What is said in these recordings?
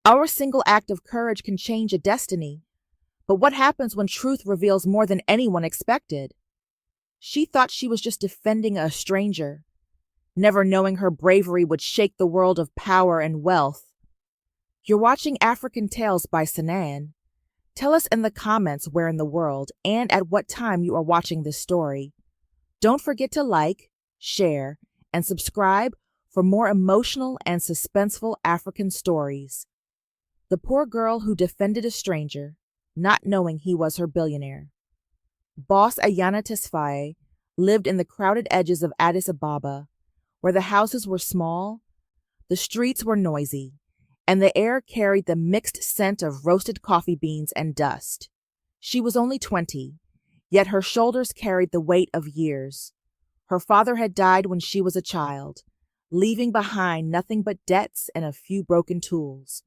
Our single act of courage can change a destiny. But what happens when truth reveals more than anyone expected? She thought she was just defending a stranger, never knowing her bravery would shake the world of power and wealth. You're watching African Tales by Sanan. Tell us in the comments where in the world and at what time you are watching this story. Don't forget to like, share, and subscribe for more emotional and suspenseful African stories. The poor girl who defended a stranger, not knowing he was her billionaire. Boss Ayana Tesfaye lived in the crowded edges of Addis Ababa, where the houses were small, the streets were noisy, and the air carried the mixed scent of roasted coffee beans and dust. She was only 20, yet her shoulders carried the weight of years. Her father had died when she was a child, leaving behind nothing but debts and a few broken tools.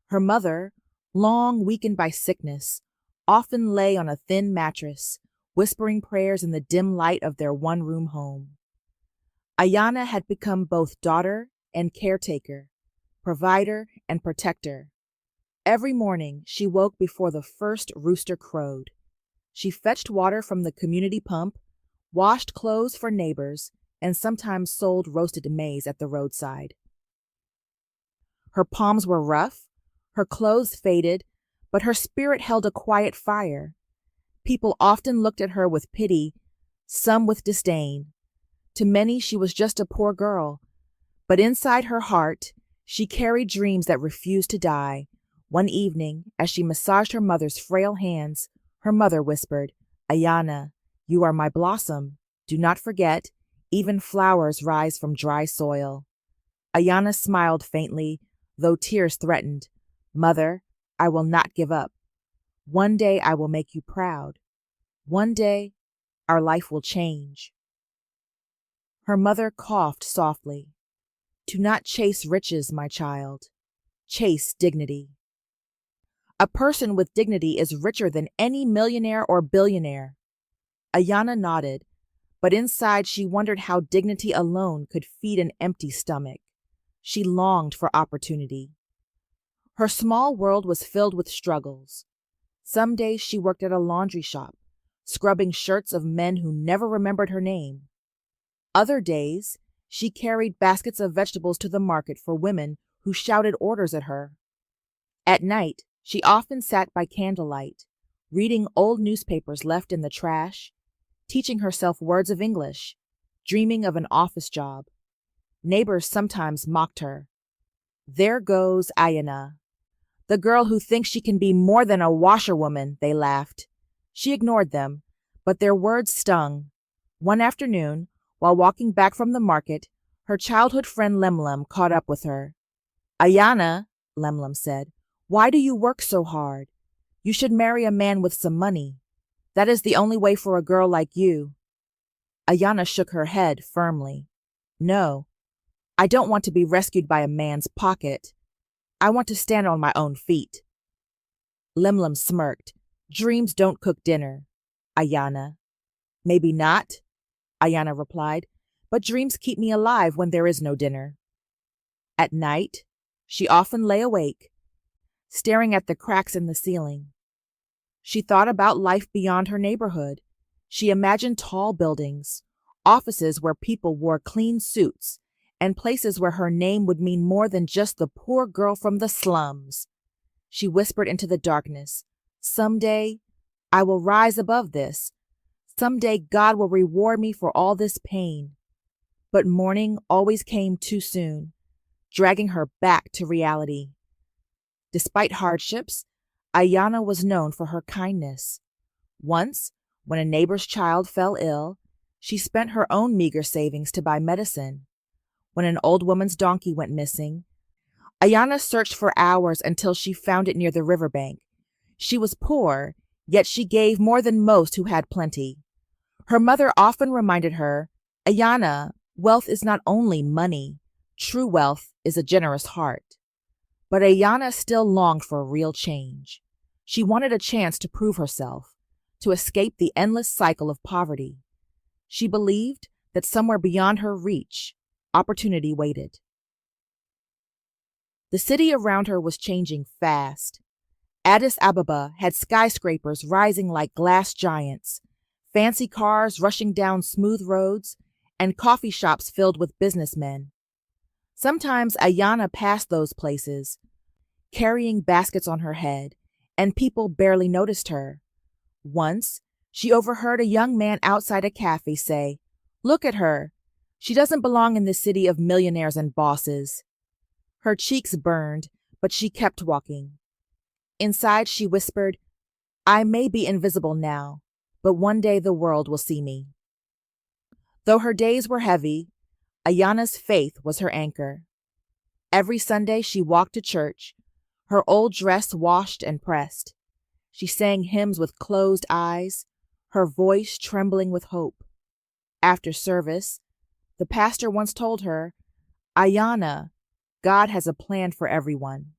Her mother, long weakened by sickness, often lay on a thin mattress, whispering prayers in the dim light of their one-room home. Ayana had become both daughter and caretaker, provider and protector. Every morning she woke before the first rooster crowed. She fetched water from the community pump, washed clothes for neighbors, and sometimes sold roasted maize at the roadside. Her palms were rough, her clothes faded, but her spirit held a quiet fire. People often looked at her with pity, some with disdain. To many she was just a poor girl, but inside her heart she carried dreams that refused to die. One evening, as she massaged her mother's frail hands, her mother whispered, "Ayana, you are my blossom. Do not forget, even flowers rise from dry soil." Ayana smiled faintly, though tears threatened. "Mother, I will not give up. One day I will make you proud. One day our life will change." Her mother coughed softly. "Do not chase riches, my child. Chase dignity. A person with dignity is richer than any millionaire or billionaire." Ayana nodded, but inside she wondered how dignity alone could feed an empty stomach. She longed for opportunity. Her small world was filled with struggles. Some days she worked at a laundry shop, scrubbing shirts of men who never remembered her name. Other days, she carried baskets of vegetables to the market for women who shouted orders at her. At night, she often sat by candlelight, reading old newspapers left in the trash, teaching herself words of English, dreaming of an office job. Neighbors sometimes mocked her. "There goes Ayana, the girl who thinks she can be more than a washerwoman," they laughed. She ignored them, but their words stung. One afternoon, while walking back from the market, her childhood friend Lemlem caught up with her. "Ayana," Lemlem said, "why do you work so hard? You should marry a man with some money. That is the only way for a girl like you." Ayana shook her head firmly. "No, I don't want to be rescued by a man's pocket. I want to stand on my own feet." Lemlem smirked. "Dreams don't cook dinner, Ayana." "Maybe not," Ayana replied, "but dreams keep me alive when there is no dinner." At night, she often lay awake, staring at the cracks in the ceiling. She thought about life beyond her neighborhood. She imagined tall buildings, offices where people wore clean suits, and places where her name would mean more than just the poor girl from the slums. She whispered into the darkness, "Someday, I will rise above this. Someday God will reward me for all this pain." But morning always came too soon, dragging her back to reality. Despite hardships, Ayana was known for her kindness. Once, when a neighbor's child fell ill, she spent her own meager savings to buy medicine. When an old woman's donkey went missing, Ayana searched for hours until she found it near the riverbank. She was poor, yet she gave more than most who had plenty. Her mother often reminded her, "Ayana, wealth is not only money. True wealth is a generous heart." But Ayana still longed for real change. She wanted a chance to prove herself, to escape the endless cycle of poverty. She believed that somewhere beyond her reach, opportunity waited. The city around her was changing fast. Addis Ababa had skyscrapers rising like glass giants, fancy cars rushing down smooth roads, and coffee shops filled with businessmen. Sometimes Ayana passed those places, carrying baskets on her head, and people barely noticed her. Once, she overheard a young man outside a cafe say, "Look at her. She doesn't belong in this city of millionaires and bosses." Her cheeks burned, but she kept walking. Inside, she whispered, "I may be invisible now, but one day the world will see me." Though her days were heavy, Ayana's faith was her anchor. Every Sunday she walked to church, her old dress washed and pressed. She sang hymns with closed eyes, her voice trembling with hope. After service, the pastor once told her, "Ayana, God has a plan for everyone.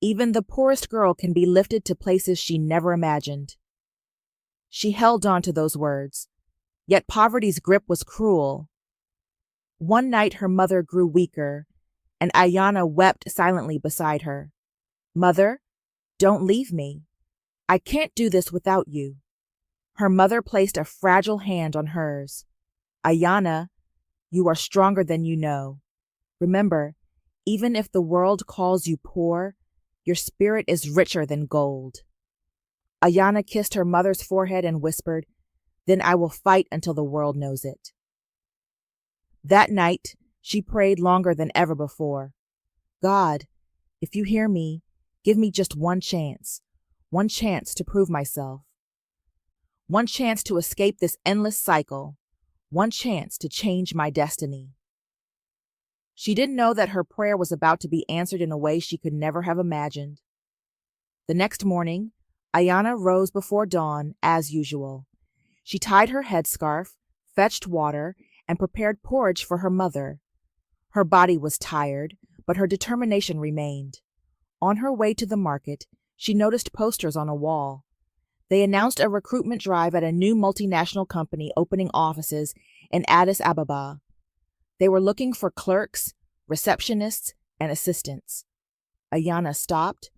Even the poorest girl can be lifted to places she never imagined." She held on to those words, yet poverty's grip was cruel. One night her mother grew weaker, and Ayana wept silently beside her. "Mother, don't leave me. I can't do this without you." Her mother placed a fragile hand on hers. "Ayana, you are stronger than you know. Remember, even if the world calls you poor, your spirit is richer than gold." Ayana kissed her mother's forehead and whispered, "Then I will fight until the world knows it." That night, she prayed longer than ever before. "God, if you hear me, give me just one chance to prove myself, one chance to escape this endless cycle, one chance to change my destiny." She didn't know that her prayer was about to be answered in a way she could never have imagined. The next morning, Ayana rose before dawn as usual. She tied her headscarf, fetched water, and prepared porridge for her mother. Her body was tired, but her determination remained. On her way to the market, she noticed posters on a wall. They announced a recruitment drive at a new multinational company opening offices in Addis Ababa. They were looking for clerks, receptionists, and assistants. Ayana stopped.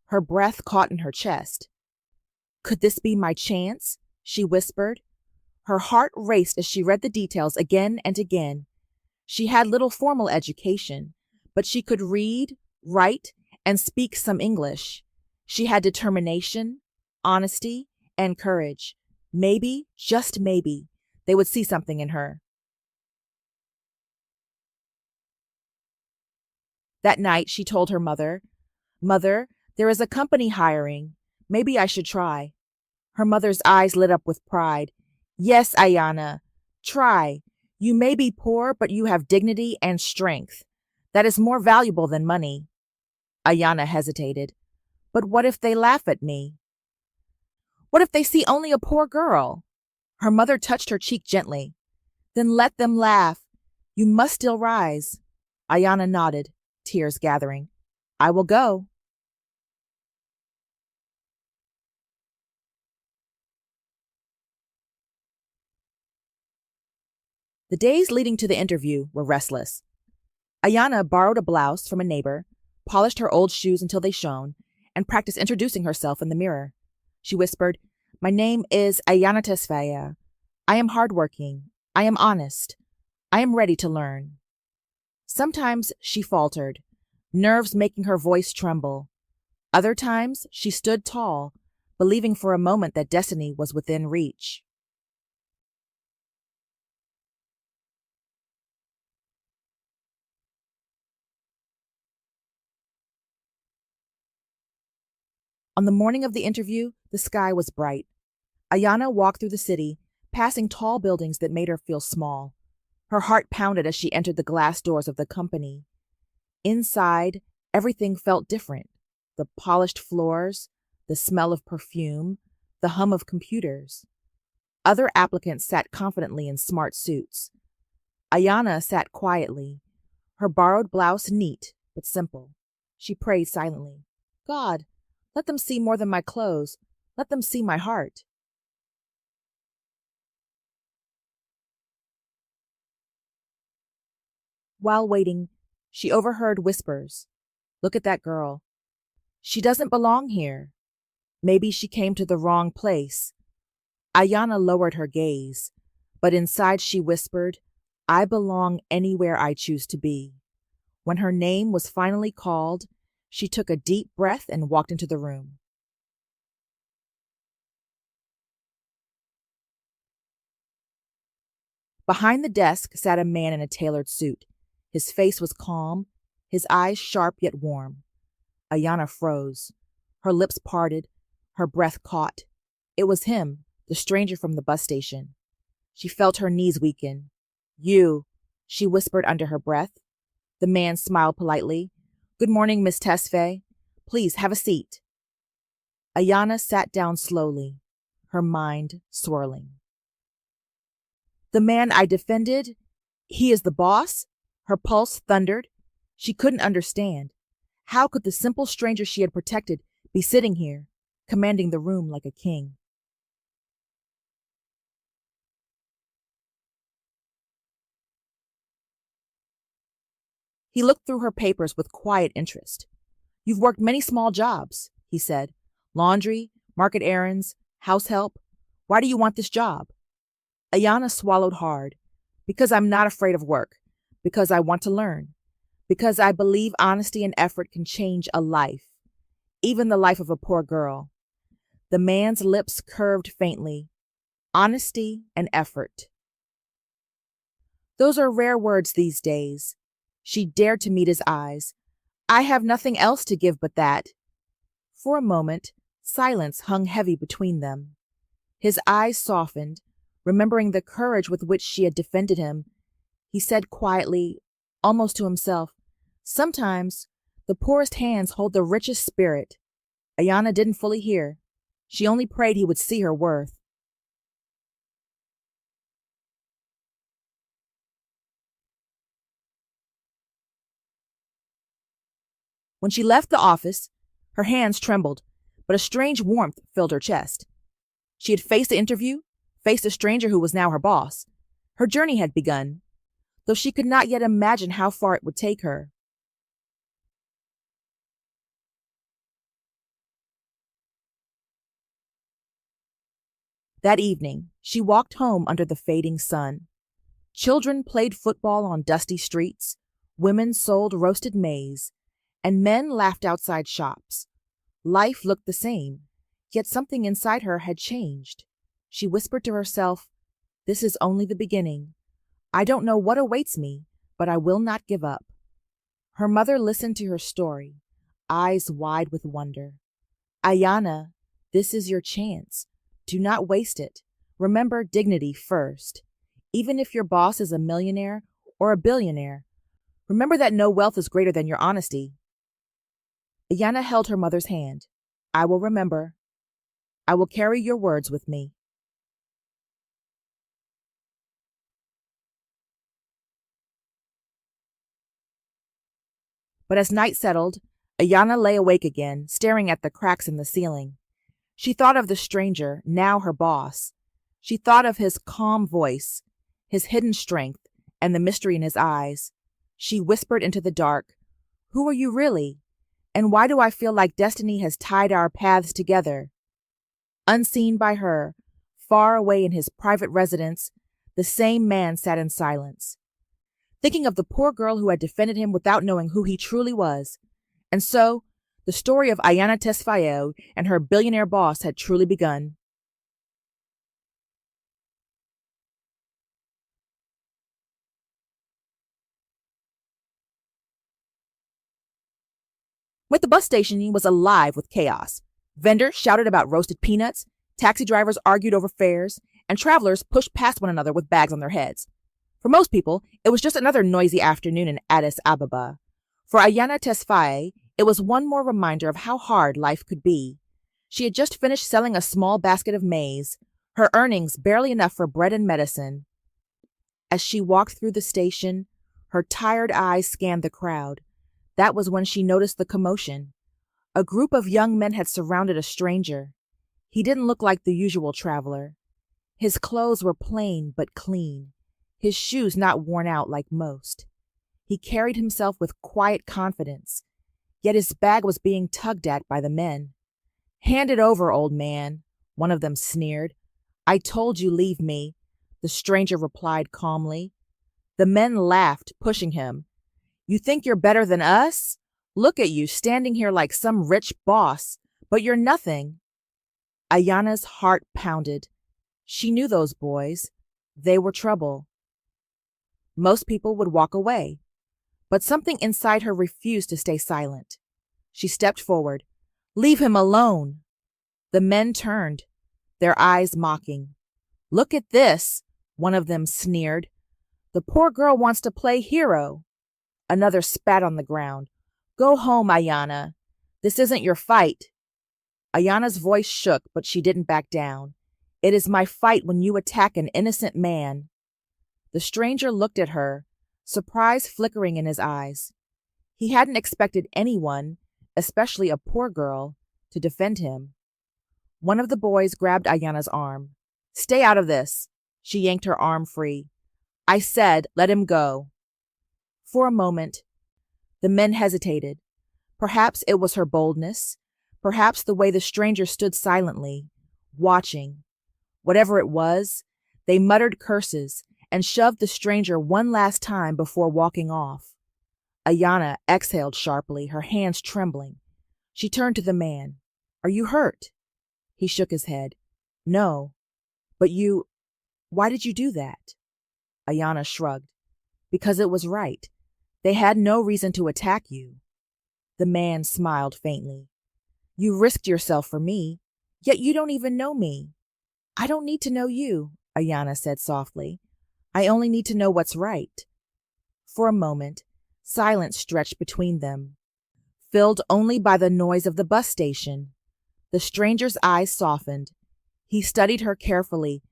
Her breath caught in her chest. "Could this be my chance?" she whispered. Her heart raced as she read the details again and again. She had little formal education, but she could read, write, and speak some English. She had determination, honesty, and courage. Maybe, just maybe, they would see something in her. That night, she told her mother, "Mother, there is a company hiring. Maybe I should try." Her mother's eyes lit up with pride. "Yes, Ayana, try. You may be poor, but you have dignity and strength. That is more valuable than money." Ayana hesitated. "But what if they laugh at me? What if they see only a poor girl?" Her mother touched her cheek gently. "Then let them laugh. You must still rise." Ayana nodded, tears gathering. "I will go." The days leading to the interview were restless. Ayana borrowed a blouse from a neighbor, polished her old shoes until they shone, and practiced introducing herself in the mirror. She whispered, "My name is Ayana Tesfaye. I am hardworking. I am honest. I am ready to learn." Sometimes she faltered, nerves making her voice tremble. Other times she stood tall, believing for a moment that destiny was within reach. On the morning of the interview, the sky was bright. Ayana walked through the city, passing tall buildings that made her feel small. Her heart pounded as she entered the glass doors of the company. Inside, everything felt different. The polished floors, the smell of perfume, the hum of computers. Other applicants sat confidently in smart suits. Ayana sat quietly, her borrowed blouse neat but simple. She prayed silently. "God, let them see more than my clothes. Let them see my heart." While waiting, she overheard whispers. Look at that girl. She doesn't belong here. Maybe she came to the wrong place. Ayana lowered her gaze, but inside she whispered, I belong anywhere I choose to be. When her name was finally called, she took a deep breath and walked into the room. Behind the desk sat a man in a tailored suit. His face was calm, his eyes sharp yet warm. Ayana froze. Her lips parted, her breath caught. It was him, the stranger from the bus station. She felt her knees weaken. You, she whispered under her breath. The man smiled politely. Good morning, Miss Tesfaye. Please have a seat. Ayana sat down slowly, her mind swirling. The man I defended, he is the boss? Her pulse thundered. She couldn't understand. How could the simple stranger she had protected be sitting here, commanding the room like a king? He looked through her papers with quiet interest. You've worked many small jobs, he said. Laundry, market errands, house help. Why do you want this job? Ayana swallowed hard. Because I'm not afraid of work. Because I want to learn. Because I believe honesty and effort can change a life. Even the life of a poor girl. The man's lips curved faintly. Honesty and effort. Those are rare words these days. She dared to meet his eyes. I have nothing else to give but that. For a moment, silence hung heavy between them. His eyes softened, remembering the courage with which she had defended him. He said quietly, almost to himself, sometimes the poorest hands hold the richest spirit. Ayana didn't fully hear. She only prayed he would see her worth. When she left the office, her hands trembled, but a strange warmth filled her chest. She had faced the interview, faced a stranger who was now her boss. Her journey had begun, though she could not yet imagine how far it would take her. That evening, she walked home under the fading sun. Children played football on dusty streets, women sold roasted maize, and men laughed outside shops. Life looked the same, yet something inside her had changed. She whispered to herself, this is only the beginning. I don't know what awaits me, but I will not give up. Her mother listened to her story, eyes wide with wonder. Ayana, this is your chance. Do not waste it. Remember dignity first. Even if your boss is a millionaire or a billionaire, remember that no wealth is greater than your honesty. Ayana held her mother's hand. I will remember. I will carry your words with me. But as night settled, Ayana lay awake again, staring at the cracks in the ceiling. She thought of the stranger, now her boss. She thought of his calm voice, his hidden strength, and the mystery in his eyes. She whispered into the dark, who are you really? And why do I feel like destiny has tied our paths together? Unseen by her, far away in his private residence, the same man sat in silence, thinking of the poor girl who had defended him without knowing who he truly was. And so, the story of Ayana Tesfaye and her billionaire boss had truly begun. With the bus station was alive with chaos. Vendors shouted about roasted peanuts, taxi drivers argued over fares, and travelers pushed past one another with bags on their heads. For most people, it was just another noisy afternoon in Addis Ababa. For Ayana Tesfaye, it was one more reminder of how hard life could be. She had just finished selling a small basket of maize, her earnings barely enough for bread and medicine. As she walked through the station, her tired eyes scanned the crowd. That was when she noticed the commotion. A group of young men had surrounded a stranger. He didn't look like the usual traveler. His clothes were plain but clean, his shoes not worn out like most. He carried himself with quiet confidence. Yet his bag was being tugged at by the men. "Hand it over, old man," one of them sneered. "I told you leave me," the stranger replied calmly. The men laughed, pushing him. "You think you're better than us? Look at you standing here like some rich boss, but you're nothing." Ayana's heart pounded. She knew those boys. They were trouble. Most people would walk away, but something inside her refused to stay silent. She stepped forward. "Leave him alone." The men turned, their eyes mocking. "Look at this," one of them sneered. "The poor girl wants to play hero." Another spat on the ground. "Go home, Ayana. This isn't your fight." Ayana's voice shook, but she didn't back down. "It is my fight when you attack an innocent man." The stranger looked at her, surprise flickering in his eyes. He hadn't expected anyone, especially a poor girl, to defend him. One of the boys grabbed Ayana's arm. "Stay out of this." She yanked her arm free. "I said, let him go." For a moment, the men hesitated. Perhaps it was her boldness, perhaps the way the stranger stood silently, watching. Whatever it was, they muttered curses and shoved the stranger one last time before walking off. Ayana exhaled sharply, her hands trembling. She turned to the man. "Are you hurt?" He shook his head. "No. But why did you do that?" Ayana shrugged. "Because it was right. They had no reason to attack you." The man smiled faintly. "You risked yourself for me, yet you don't even know me." "I don't need to know you," Ayana said softly. "I only need to know what's right." For a moment, silence stretched between them, filled only by the noise of the bus station. The stranger's eyes softened. He studied her carefully,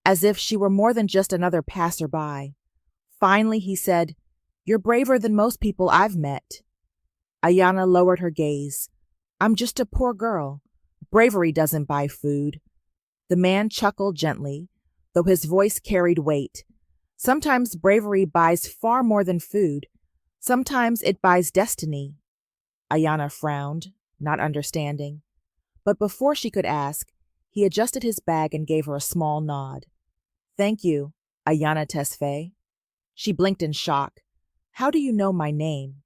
as if she were more than just another passerby. Finally, he said, "You're braver than most people I've met." Ayana lowered her gaze. "I'm just a poor girl. Bravery doesn't buy food." The man chuckled gently, though his voice carried weight. "Sometimes bravery buys far more than food. Sometimes it buys destiny." Ayana frowned, not understanding. But before she could ask, he adjusted his bag and gave her a small nod. "Thank you, Ayana Tesfaye." She blinked in shock. "How do you know my name?"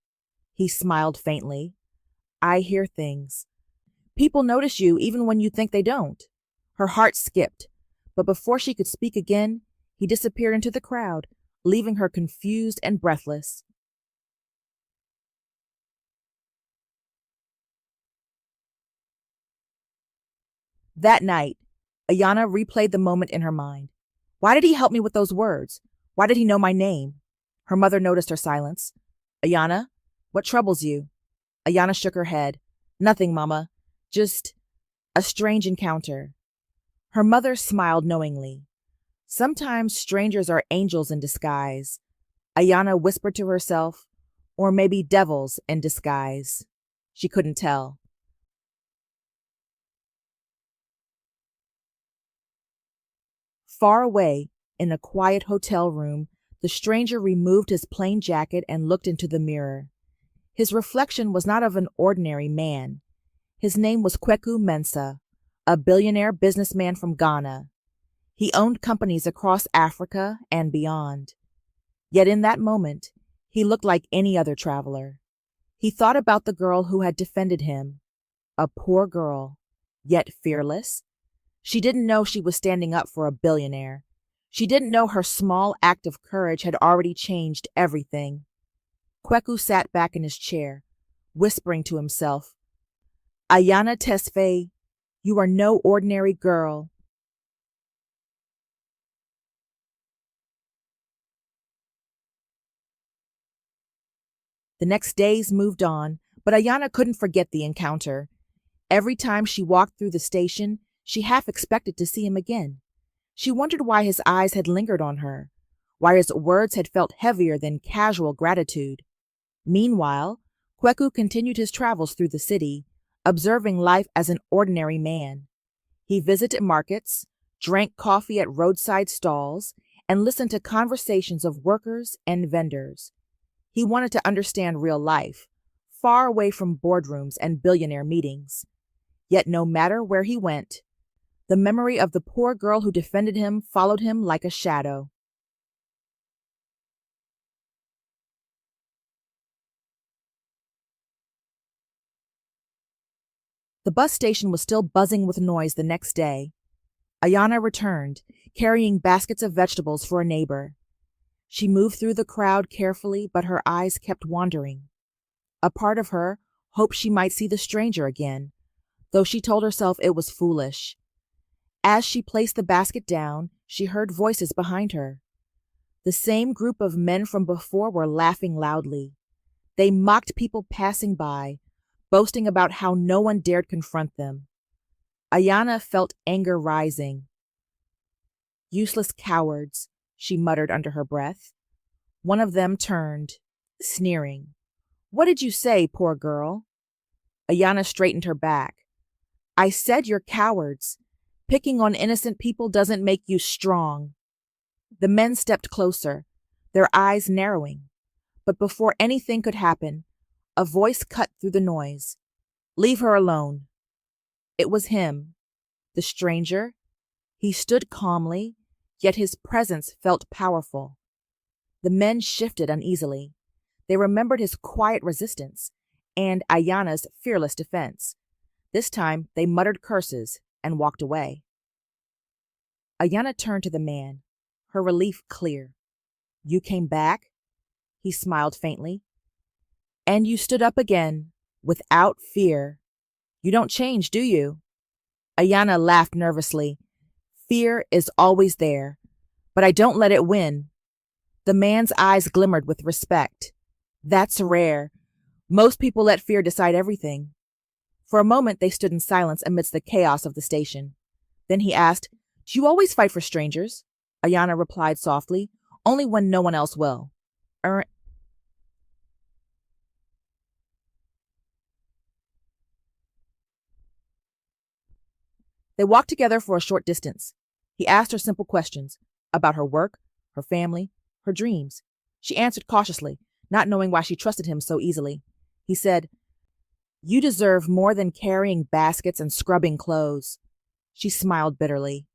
He smiled faintly. "I hear things. People notice you even when you think they don't." Her heart skipped, but before she could speak again, he disappeared into the crowd, leaving her confused and breathless. That night, Ayana replayed the moment in her mind. Why did he help me with those words? Why did he know my name? Her mother noticed her silence. "Ayana, what troubles you?" Ayana shook her head. "Nothing, Mama. Just a strange encounter." Her mother smiled knowingly. Sometimes strangers are angels in disguise. Ayana whispered to herself, or maybe devils in disguise. She couldn't tell. Far away, in a quiet hotel room, the stranger removed his plain jacket and looked into the mirror. His reflection was not of an ordinary man. His name was Kweku Mensah, a billionaire businessman from Ghana. He owned companies across Africa and beyond. Yet in that moment, he looked like any other traveler. He thought about the girl who had defended him. A poor girl, yet fearless. She didn't know she was standing up for a billionaire. She didn't know her small act of courage had already changed everything. Kweku sat back in his chair, whispering to himself, "Ayana Tesfaye, you are no ordinary girl." The next days moved on, but Ayana couldn't forget the encounter. Every time she walked through the station, she half expected to see him again. She wondered why his eyes had lingered on her, why his words had felt heavier than casual gratitude. Meanwhile, Kweku continued his travels through the city, observing life as an ordinary man. He visited markets, drank coffee at roadside stalls, and listened to conversations of workers and vendors. He wanted to understand real life, far away from boardrooms and billionaire meetings. Yet no matter where he went, the memory of the poor girl who defended him followed him like a shadow. The bus station was still buzzing with noise the next day. Ayana returned, carrying baskets of vegetables for a neighbor. She moved through the crowd carefully, but her eyes kept wandering. A part of her hoped she might see the stranger again, though she told herself it was foolish. As she placed the basket down, she heard voices behind her. The same group of men from before were laughing loudly. They mocked people passing by, boasting about how no one dared confront them. Ayana felt anger rising. "Useless cowards," she muttered under her breath. One of them turned, sneering. "What did you say, poor girl?" Ayana straightened her back. "I said you're cowards. Picking on innocent people doesn't make you strong." The men stepped closer, their eyes narrowing. But before anything could happen, a voice cut through the noise. "Leave her alone." It was him, the stranger. He stood calmly, yet his presence felt powerful. The men shifted uneasily. They remembered his quiet resistance and Ayana's fearless defense. This time they muttered curses and walked away. Ayana turned to the man, her relief clear. "You came back?" He smiled faintly. "And you stood up again, without fear. You don't change, do you?" Ayana laughed nervously. "Fear is always there, but I don't let it win." The man's eyes glimmered with respect. "That's rare. Most people let fear decide everything." For a moment they stood in silence amidst the chaos of the station. Then he asked, "Do you always fight for strangers?" Ayana replied softly, "Only when no one else will." They walked together for a short distance. He asked her simple questions about her work, her family, her dreams. She answered cautiously, not knowing why she trusted him so easily. He said, "You deserve more than carrying baskets and scrubbing clothes." She smiled bitterly.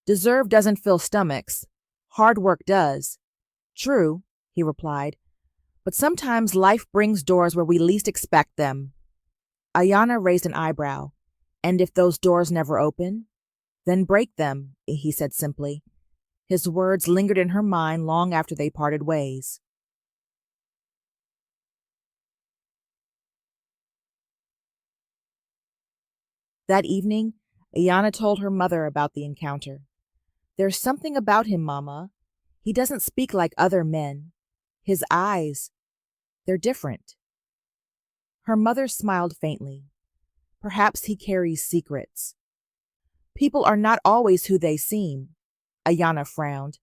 "Deserve doesn't fill stomachs. Hard work does." "True," he replied, "but sometimes life brings doors where we least expect them." Ayana raised an eyebrow. "And if those doors never open, then break them," he said simply. His words lingered in her mind long after they parted ways. That evening, Ayana told her mother about the encounter. "There's something about him, Mama. He doesn't speak like other men. His eyes, they're different." Her mother smiled faintly. "Perhaps he carries secrets." "People are not always who they seem." Ayana frowned.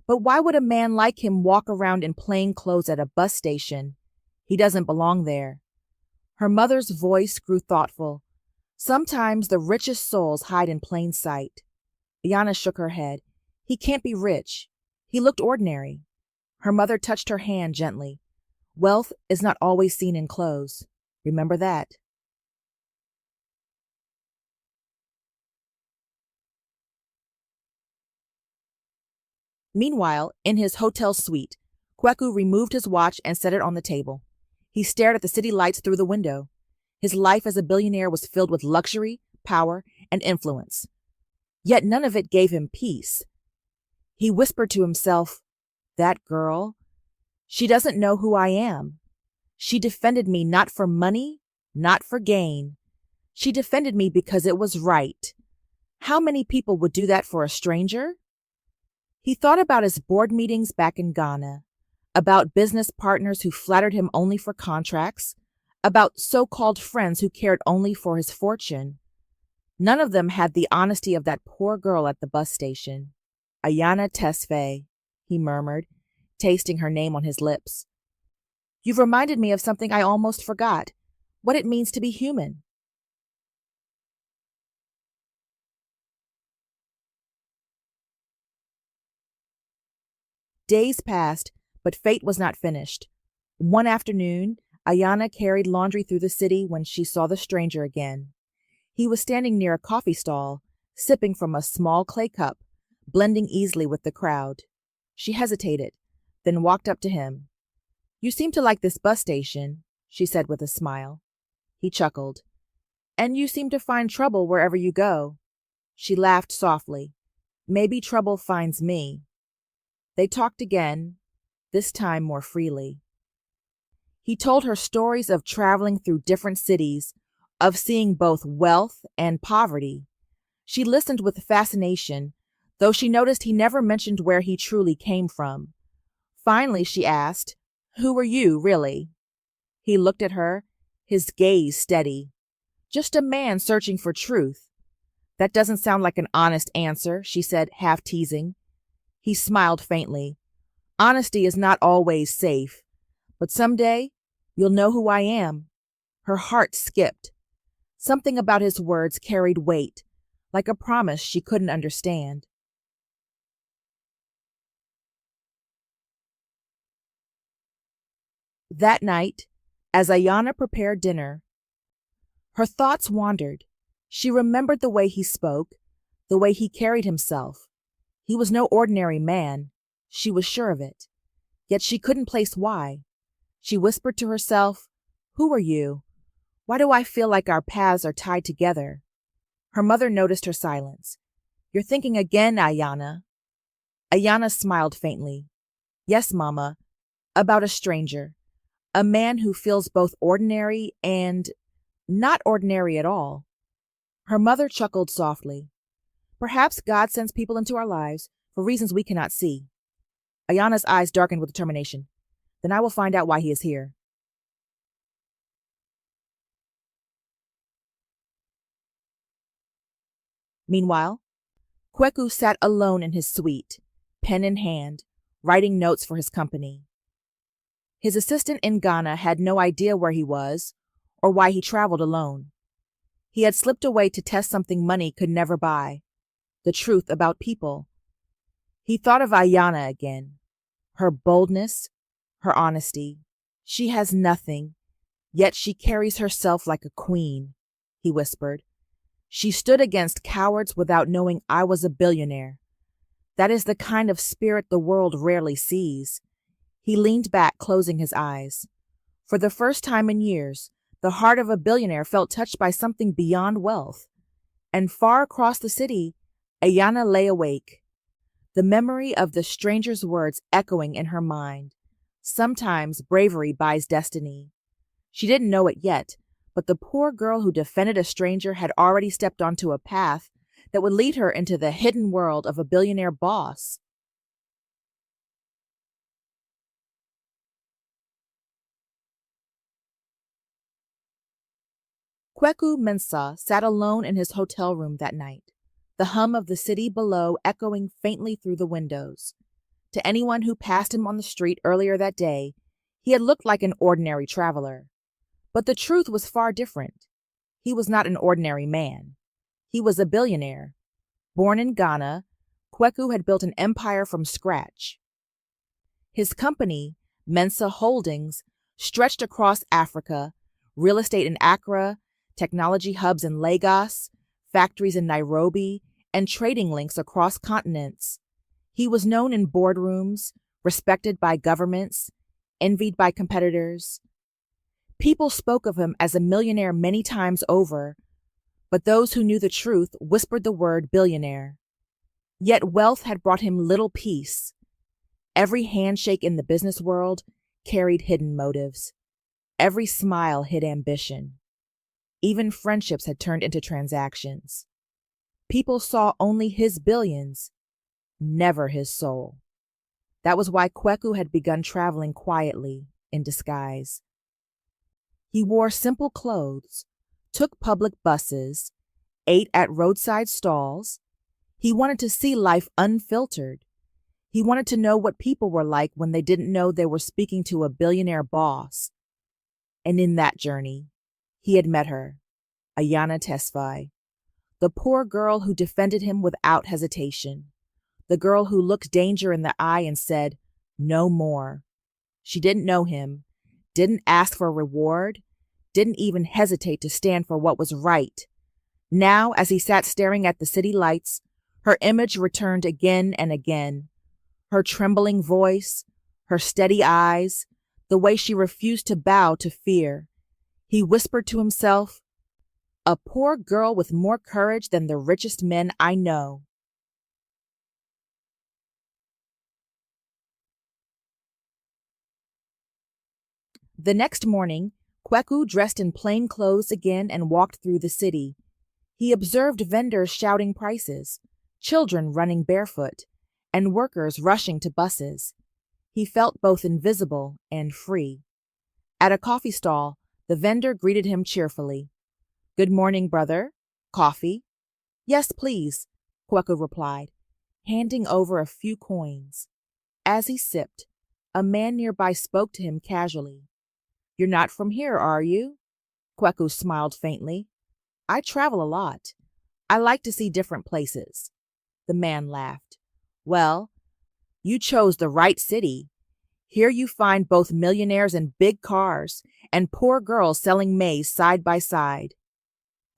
"But why would a man like him walk around in plain clothes at a bus station? He doesn't belong there." Her mother's voice grew thoughtful. "Sometimes the richest souls hide in plain sight." Ayana shook her head. "He can't be rich. He looked ordinary." Her mother touched her hand gently. "Wealth is not always seen in clothes. Remember that." Meanwhile, in his hotel suite, Kweku removed his watch and set it on the table. He stared at the city lights through the window. His life as a billionaire was filled with luxury, power, and influence. Yet none of it gave him peace. He whispered to himself, "That girl, she doesn't know who I am. She defended me not for money, not for gain. She defended me because it was right. How many people would do that for a stranger?" He thought about his board meetings back in Ghana, about business partners who flattered him only for contracts, about so-called friends who cared only for his fortune. None of them had the honesty of that poor girl at the bus station. "Ayana Tesfaye," he murmured, tasting her name on his lips. "You've reminded me of something I almost forgot, what it means to be human." Days passed, but fate was not finished. One afternoon, Ayana carried laundry through the city when she saw the stranger again. He was standing near a coffee stall, sipping from a small clay cup, blending easily with the crowd. She hesitated, then walked up to him. "You seem to like this bus station," she said with a smile. He chuckled. "And you seem to find trouble wherever you go." She laughed softly. "Maybe trouble finds me." They talked again, this time more freely. He told her stories of traveling through different cities, of seeing both wealth and poverty. She listened with fascination, though she noticed he never mentioned where he truly came from. Finally, she asked, "Who are you, really?" He looked at her, his gaze steady. "Just a man searching for truth." "That doesn't sound like an honest answer," she said, half teasing. He smiled faintly. "Honesty is not always safe, but someday you'll know who I am." Her heart skipped. Something about his words carried weight, like a promise she couldn't understand. That night, as Ayana prepared dinner, her thoughts wandered. She remembered the way he spoke, the way he carried himself. He was no ordinary man. She was sure of it. Yet she couldn't place why. She whispered to herself, "Who are you? Why do I feel like our paths are tied together?" Her mother noticed her silence. "You're thinking again, Ayana." Ayana smiled faintly. "Yes, Mama, about a stranger. A man who feels both ordinary and not ordinary at all." Her mother chuckled softly. "Perhaps God sends people into our lives for reasons we cannot see." Ayana's eyes darkened with determination. "Then I will find out why he is here." Meanwhile, Kweku sat alone in his suite, pen in hand, writing notes for his company. His assistant in Ghana had no idea where he was or why he traveled alone. He had slipped away to test something money could never buy, the truth about people. He thought of Ayana again, her boldness, her honesty. "She has nothing, yet she carries herself like a queen," he whispered. "She stood against cowards without knowing I was a billionaire. That is the kind of spirit the world rarely sees." He leaned back, closing his eyes. For the first time in years, the heart of a billionaire felt touched by something beyond wealth. And far across the city, Ayana lay awake, the memory of the stranger's words echoing in her mind. Sometimes bravery buys destiny. She didn't know it yet, but the poor girl who defended a stranger had already stepped onto a path that would lead her into the hidden world of a billionaire boss. Kweku Mensah sat alone in his hotel room that night, the hum of the city below echoing faintly through the windows. To anyone who passed him on the street earlier that day, he had looked like an ordinary traveler. But the truth was far different. He was not an ordinary man. He was a billionaire. Born in Ghana, Kweku had built an empire from scratch. His company, Mensah Holdings, stretched across Africa, real estate in Accra, technology hubs in Lagos, factories in Nairobi, and trading links across continents. He was known in boardrooms, respected by governments, envied by competitors. People spoke of him as a millionaire many times over, but those who knew the truth whispered the word billionaire. Yet wealth had brought him little peace. Every handshake in the business world carried hidden motives. Every smile hid ambition. Even friendships had turned into transactions. People saw only his billions, never his soul. That was why Kweku had begun traveling quietly, in disguise. He wore simple clothes, took public buses, ate at roadside stalls. He wanted to see life unfiltered. He wanted to know what people were like when they didn't know they were speaking to a billionaire boss. And in that journey, he had met her, Ayana Tesfaye, the poor girl who defended him without hesitation, the girl who looked danger in the eye and said, "No more." She didn't know him, didn't ask for a reward, didn't even hesitate to stand for what was right. Now, as he sat staring at the city lights, her image returned again and again. Her trembling voice, her steady eyes, the way she refused to bow to fear. He whispered to himself, "A poor girl with more courage than the richest men I know." The next morning, Kweku dressed in plain clothes again and walked through the city. He observed vendors shouting prices, children running barefoot, and workers rushing to buses. He felt both invisible and free. At a coffee stall, the vendor greeted him cheerfully. "Good morning, brother. Coffee?" "Yes, please," Kweku replied, handing over a few coins. As he sipped, a man nearby spoke to him casually. "You're not from here, are you?" Kweku smiled faintly. "I travel a lot. I like to see different places." The man laughed. "Well, you chose the right city. Here you find both millionaires in big cars and poor girls selling maize side by side."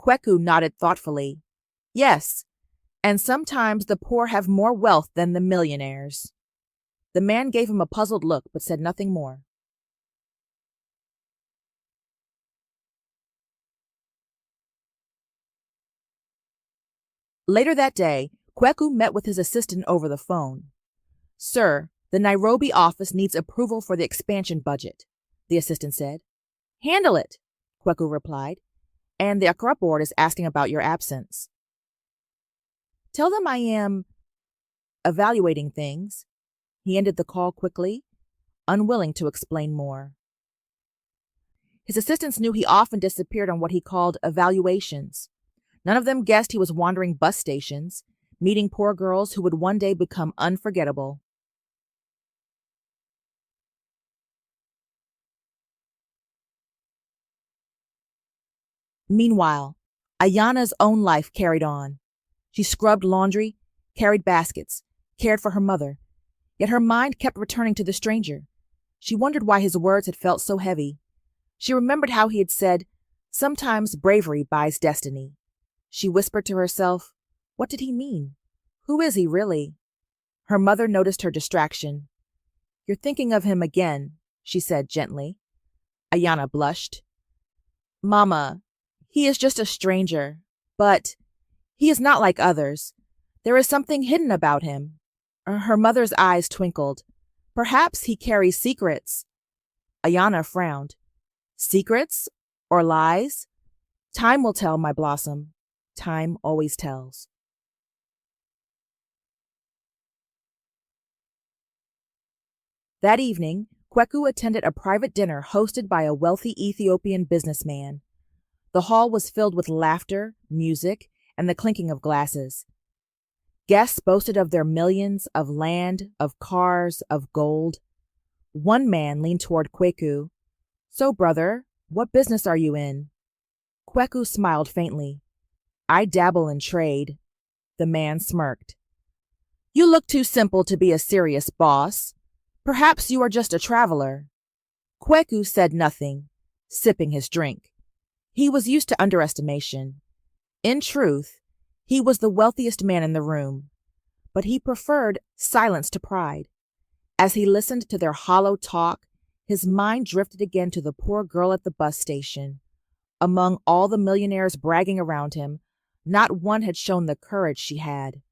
Kweku nodded thoughtfully. "Yes, and sometimes the poor have more wealth than the millionaires." The man gave him a puzzled look but said nothing more. Later that day, Kweku met with his assistant over the phone. "Sir, the Nairobi office needs approval for the expansion budget," the assistant said. "Handle it," Kweku replied, "and the Accra board is asking about your absence." "Tell them I am evaluating things." He ended the call quickly, unwilling to explain more. His assistants knew he often disappeared on what he called evaluations. None of them guessed he was wandering bus stations, meeting poor girls who would one day become unforgettable. Meanwhile, Ayana's own life carried on. She scrubbed laundry, carried baskets, cared for her mother. Yet her mind kept returning to the stranger. She wondered why his words had felt so heavy. She remembered how he had said, "Sometimes bravery buys destiny." She whispered to herself, what did he mean? Who is he really? Her mother noticed her distraction. "You're thinking of him again," she said gently. Ayana blushed. "Mama, he is just a stranger, but he is not like others. There is something hidden about him." Her mother's eyes twinkled. "Perhaps he carries secrets." Ayana frowned. "Secrets? Or lies? Time will tell, my blossom. Time always tells." That evening, Kweku attended a private dinner hosted by a wealthy Ethiopian businessman. The hall was filled with laughter, music, and the clinking of glasses. Guests boasted of their millions, of land, of cars, of gold. One man leaned toward Kweku. "So, brother, what business are you in?" Kweku smiled faintly. "I dabble in trade." The man smirked. "You look too simple to be a serious boss. Perhaps you are just a traveler." Kweku said nothing, sipping his drink. He was used to underestimation. In truth, he was the wealthiest man in the room, but he preferred silence to pride. As he listened to their hollow talk, his mind drifted again to the poor girl at the bus station. Among all the millionaires bragging around him, not one had shown the courage she had.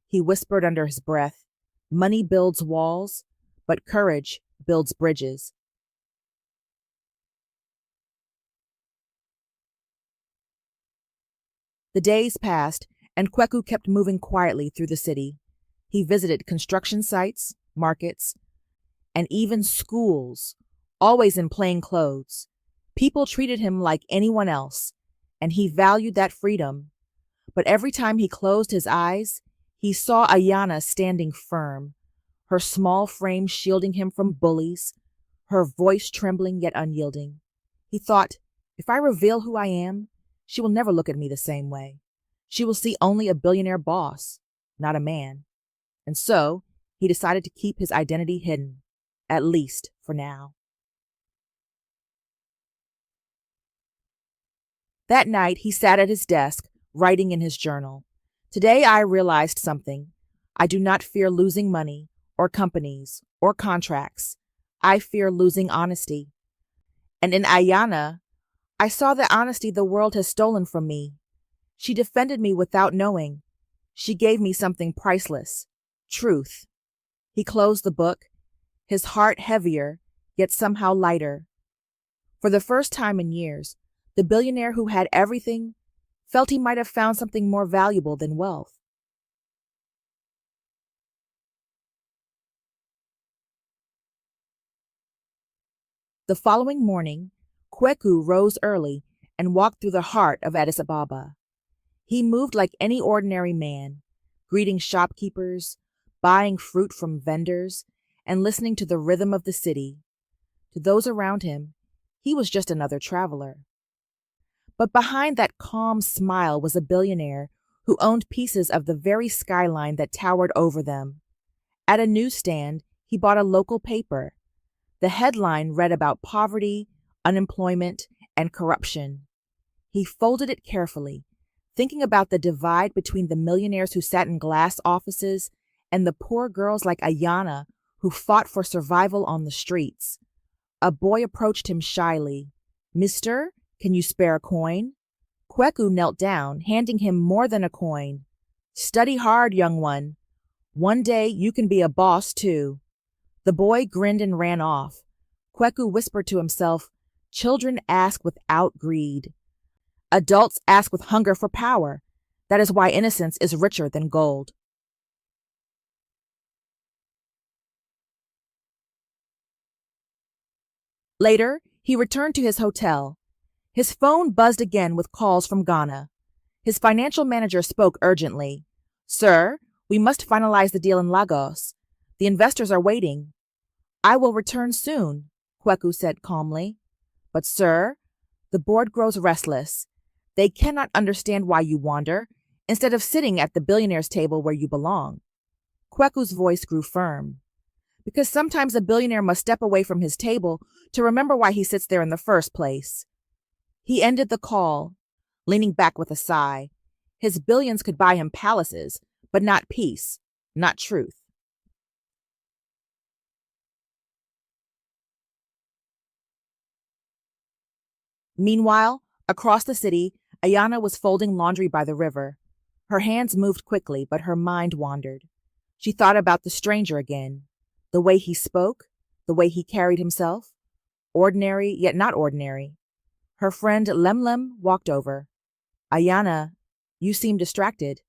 He whispered under his breath, "Money builds walls, but courage builds bridges." The days passed, and Kweku kept moving quietly through the city. He visited construction sites, markets, and even schools, always in plain clothes. People treated him like anyone else, and he valued that freedom. But every time he closed his eyes, he saw Ayana standing firm, her small frame shielding him from bullies, her voice trembling yet unyielding. He thought, if I reveal who I am, she will never look at me the same way. She will see only a billionaire boss, not a man. And so, he decided to keep his identity hidden, at least for now. That night, he sat at his desk, writing in his journal. Today, I realized something. I do not fear losing money, or companies, or contracts. I fear losing honesty. And in Ayana, I saw the honesty the world has stolen from me. She defended me without knowing. She gave me something priceless: truth. He closed the book, his heart heavier, yet somehow lighter. For the first time in years, the billionaire who had everything felt he might have found something more valuable than wealth. The following morning, Kweku rose early and walked through the heart of Addis Ababa. He moved like any ordinary man, greeting shopkeepers, buying fruit from vendors, and listening to the rhythm of the city. To those around him, he was just another traveler. But behind that calm smile was a billionaire who owned pieces of the very skyline that towered over them. At a newsstand, he bought a local paper. The headline read about poverty, unemployment, and corruption. He folded it carefully, thinking about the divide between the millionaires who sat in glass offices and the poor girls like Ayana who fought for survival on the streets. A boy approached him shyly. "Mister, can you spare a coin?" Kweku knelt down, handing him more than a coin. "Study hard, young one. One day you can be a boss, too." The boy grinned and ran off. Kweku whispered to himself, "Children ask without greed. Adults ask with hunger for power. That is why innocence is richer than gold." Later, he returned to his hotel. His phone buzzed again with calls from Ghana. His financial manager spoke urgently. "Sir, we must finalize the deal in Lagos. The investors are waiting." "I will return soon," Kweku said calmly. "But sir, the board grows restless. They cannot understand why you wander, instead of sitting at the billionaire's table where you belong." Kweku's voice grew firm. "Because sometimes a billionaire must step away from his table to remember why he sits there in the first place." He ended the call, leaning back with a sigh. His billions could buy him palaces, but not peace, not truth. Meanwhile, across the city, Ayana was folding laundry by the river. Her hands moved quickly, but her mind wandered. She thought about the stranger again. The way he spoke, the way he carried himself. Ordinary, yet not ordinary. Her friend Lemlem walked over. "Ayana, you seem distracted.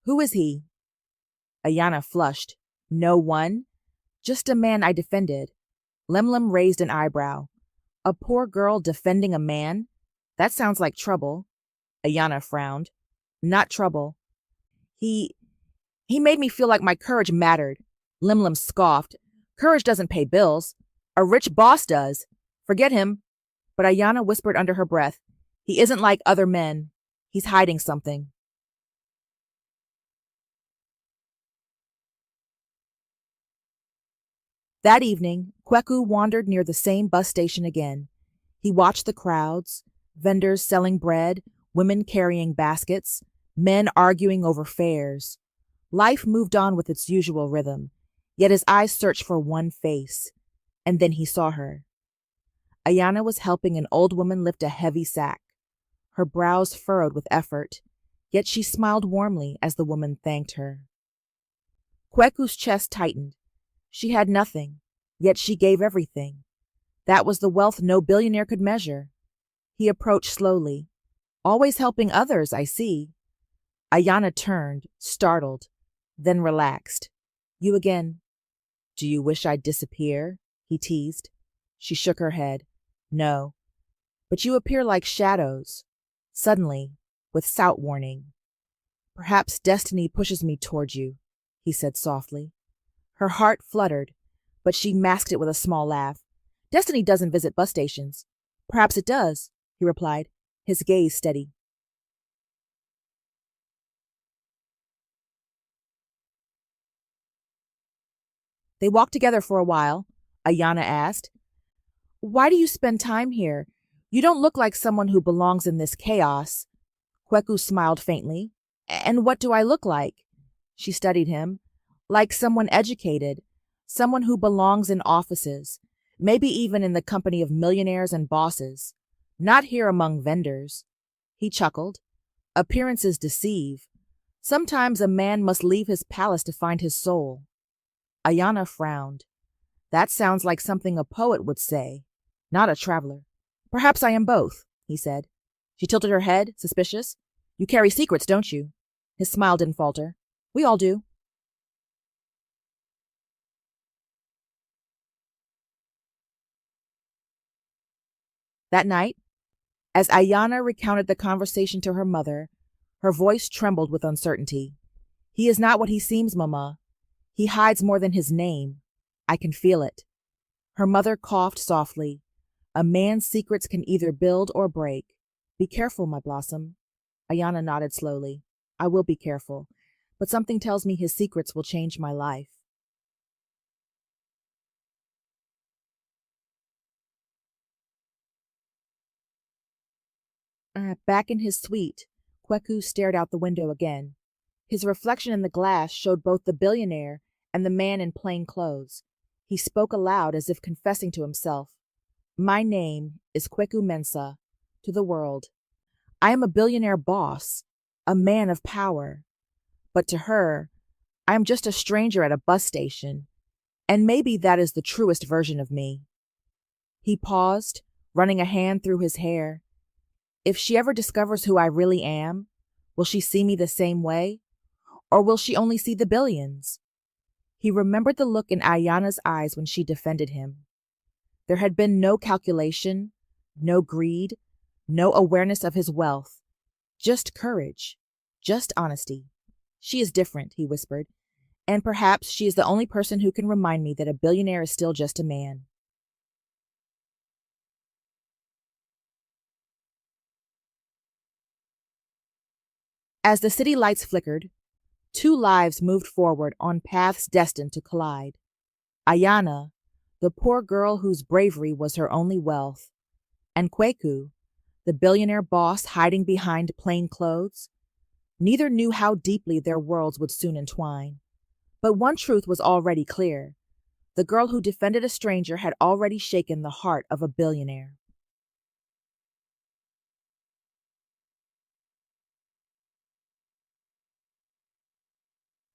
Who is he?" Ayana flushed. "No one. Just a man I defended." Lemlem raised an eyebrow. "A poor girl defending a man? That sounds like trouble." Ayana frowned. "Not trouble. He he made me feel like my courage mattered." Lemlem scoffed. "Courage doesn't pay bills. A rich boss does. Forget him." But Ayana whispered under her breath, "He isn't like other men. He's hiding something." That evening, Kweku wandered near the same bus station again. He watched the crowds, vendors selling bread, women carrying baskets, men arguing over fares. Life moved on with its usual rhythm, yet his eyes searched for one face. And then he saw her. Ayana was helping an old woman lift a heavy sack. Her brows furrowed with effort, yet she smiled warmly as the woman thanked her. Kweku's chest tightened. She had nothing, yet she gave everything. That was the wealth no billionaire could measure. He approached slowly. "Always helping others, I see." Ayana turned, startled, then relaxed. "You again." "Do you wish I'd disappear?" he teased. She shook her head. "No. But you appear like shadows." Suddenly, with stout warning. "Perhaps destiny pushes me toward you," he said softly. Her heart fluttered, but she masked it with a small laugh. "Destiny doesn't visit bus stations." "Perhaps it does," he replied, his gaze steady. They walked together for a while. Ayana asked, "Why do you spend time here? You don't look like someone who belongs in this chaos. Kweku smiled faintly. And what do I look like? She studied him. Like someone educated, someone who belongs in offices, maybe even in the company of millionaires and bosses, not here among vendors. He chuckled. Appearances deceive. Sometimes a man must leave his palace to find his soul. Ayana frowned. That sounds like something a poet would say, not a traveler. Perhaps I am both, he said. She tilted her head, suspicious. You carry secrets, don't you? His smile didn't falter. We all do. That night, as Ayana recounted the conversation to her mother, her voice trembled with uncertainty. He is not what he seems, Mama. He hides more than his name. I can feel it. Her mother coughed softly. A man's secrets can either build or break. Be careful, my blossom. Ayana nodded slowly. I will be careful, but something tells me his secrets will change my life. Back in his suite, Kweku stared out the window again. His reflection in the glass showed both the billionaire and the man in plain clothes. He spoke aloud as if confessing to himself. My name is Kweku Mensah, to the world. I am a billionaire boss, a man of power. But to her, I am just a stranger at a bus station, and maybe that is the truest version of me. He paused, running a hand through his hair. If she ever discovers who I really am, will she see me the same way? Or will she only see the billions? He remembered the look in Ayana's eyes when she defended him. There had been no calculation, no greed, no awareness of his wealth. Just courage, just honesty. She is different, he whispered, and perhaps she is the only person who can remind me that a billionaire is still just a man. As the city lights flickered, two lives moved forward on paths destined to collide. Ayana, the poor girl whose bravery was her only wealth, and Kweku, the billionaire boss hiding behind plain clothes. Neither knew how deeply their worlds would soon entwine. But one truth was already clear. The girl who defended a stranger had already shaken the heart of a billionaire.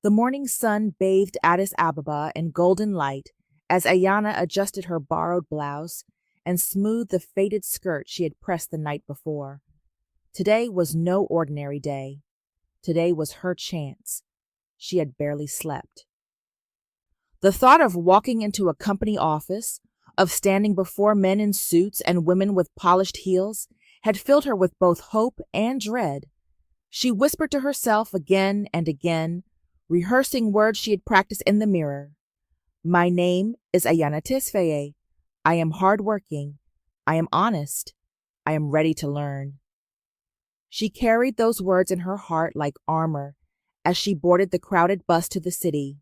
The morning sun bathed Addis Ababa in golden light as Ayana adjusted her borrowed blouse and smoothed the faded skirt she had pressed the night before. Today was no ordinary day. Today was her chance. She had barely slept. The thought of walking into a company office, of standing before men in suits and women with polished heels, had filled her with both hope and dread. She whispered to herself again and again, rehearsing words she had practiced in the mirror. My name is Ayana Tesfaye. I am hardworking. I am honest. I am ready to learn. She carried those words in her heart like armor as she boarded the crowded bus to the city.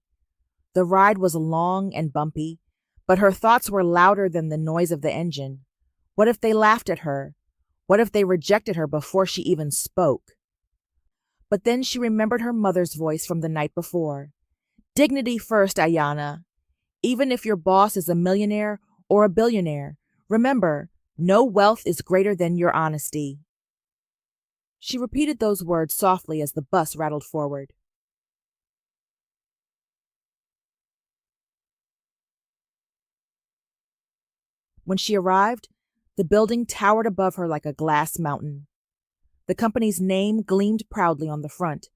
The ride was long and bumpy, but her thoughts were louder than the noise of the engine. What if they laughed at her? What if they rejected her before she even spoke? But then she remembered her mother's voice from the night before. Dignity first, Ayana. Even if your boss is a millionaire or a billionaire, remember, no wealth is greater than your honesty. She repeated those words softly as the bus rattled forward. When she arrived, the building towered above her like a glass mountain. The company's name gleamed proudly on the front,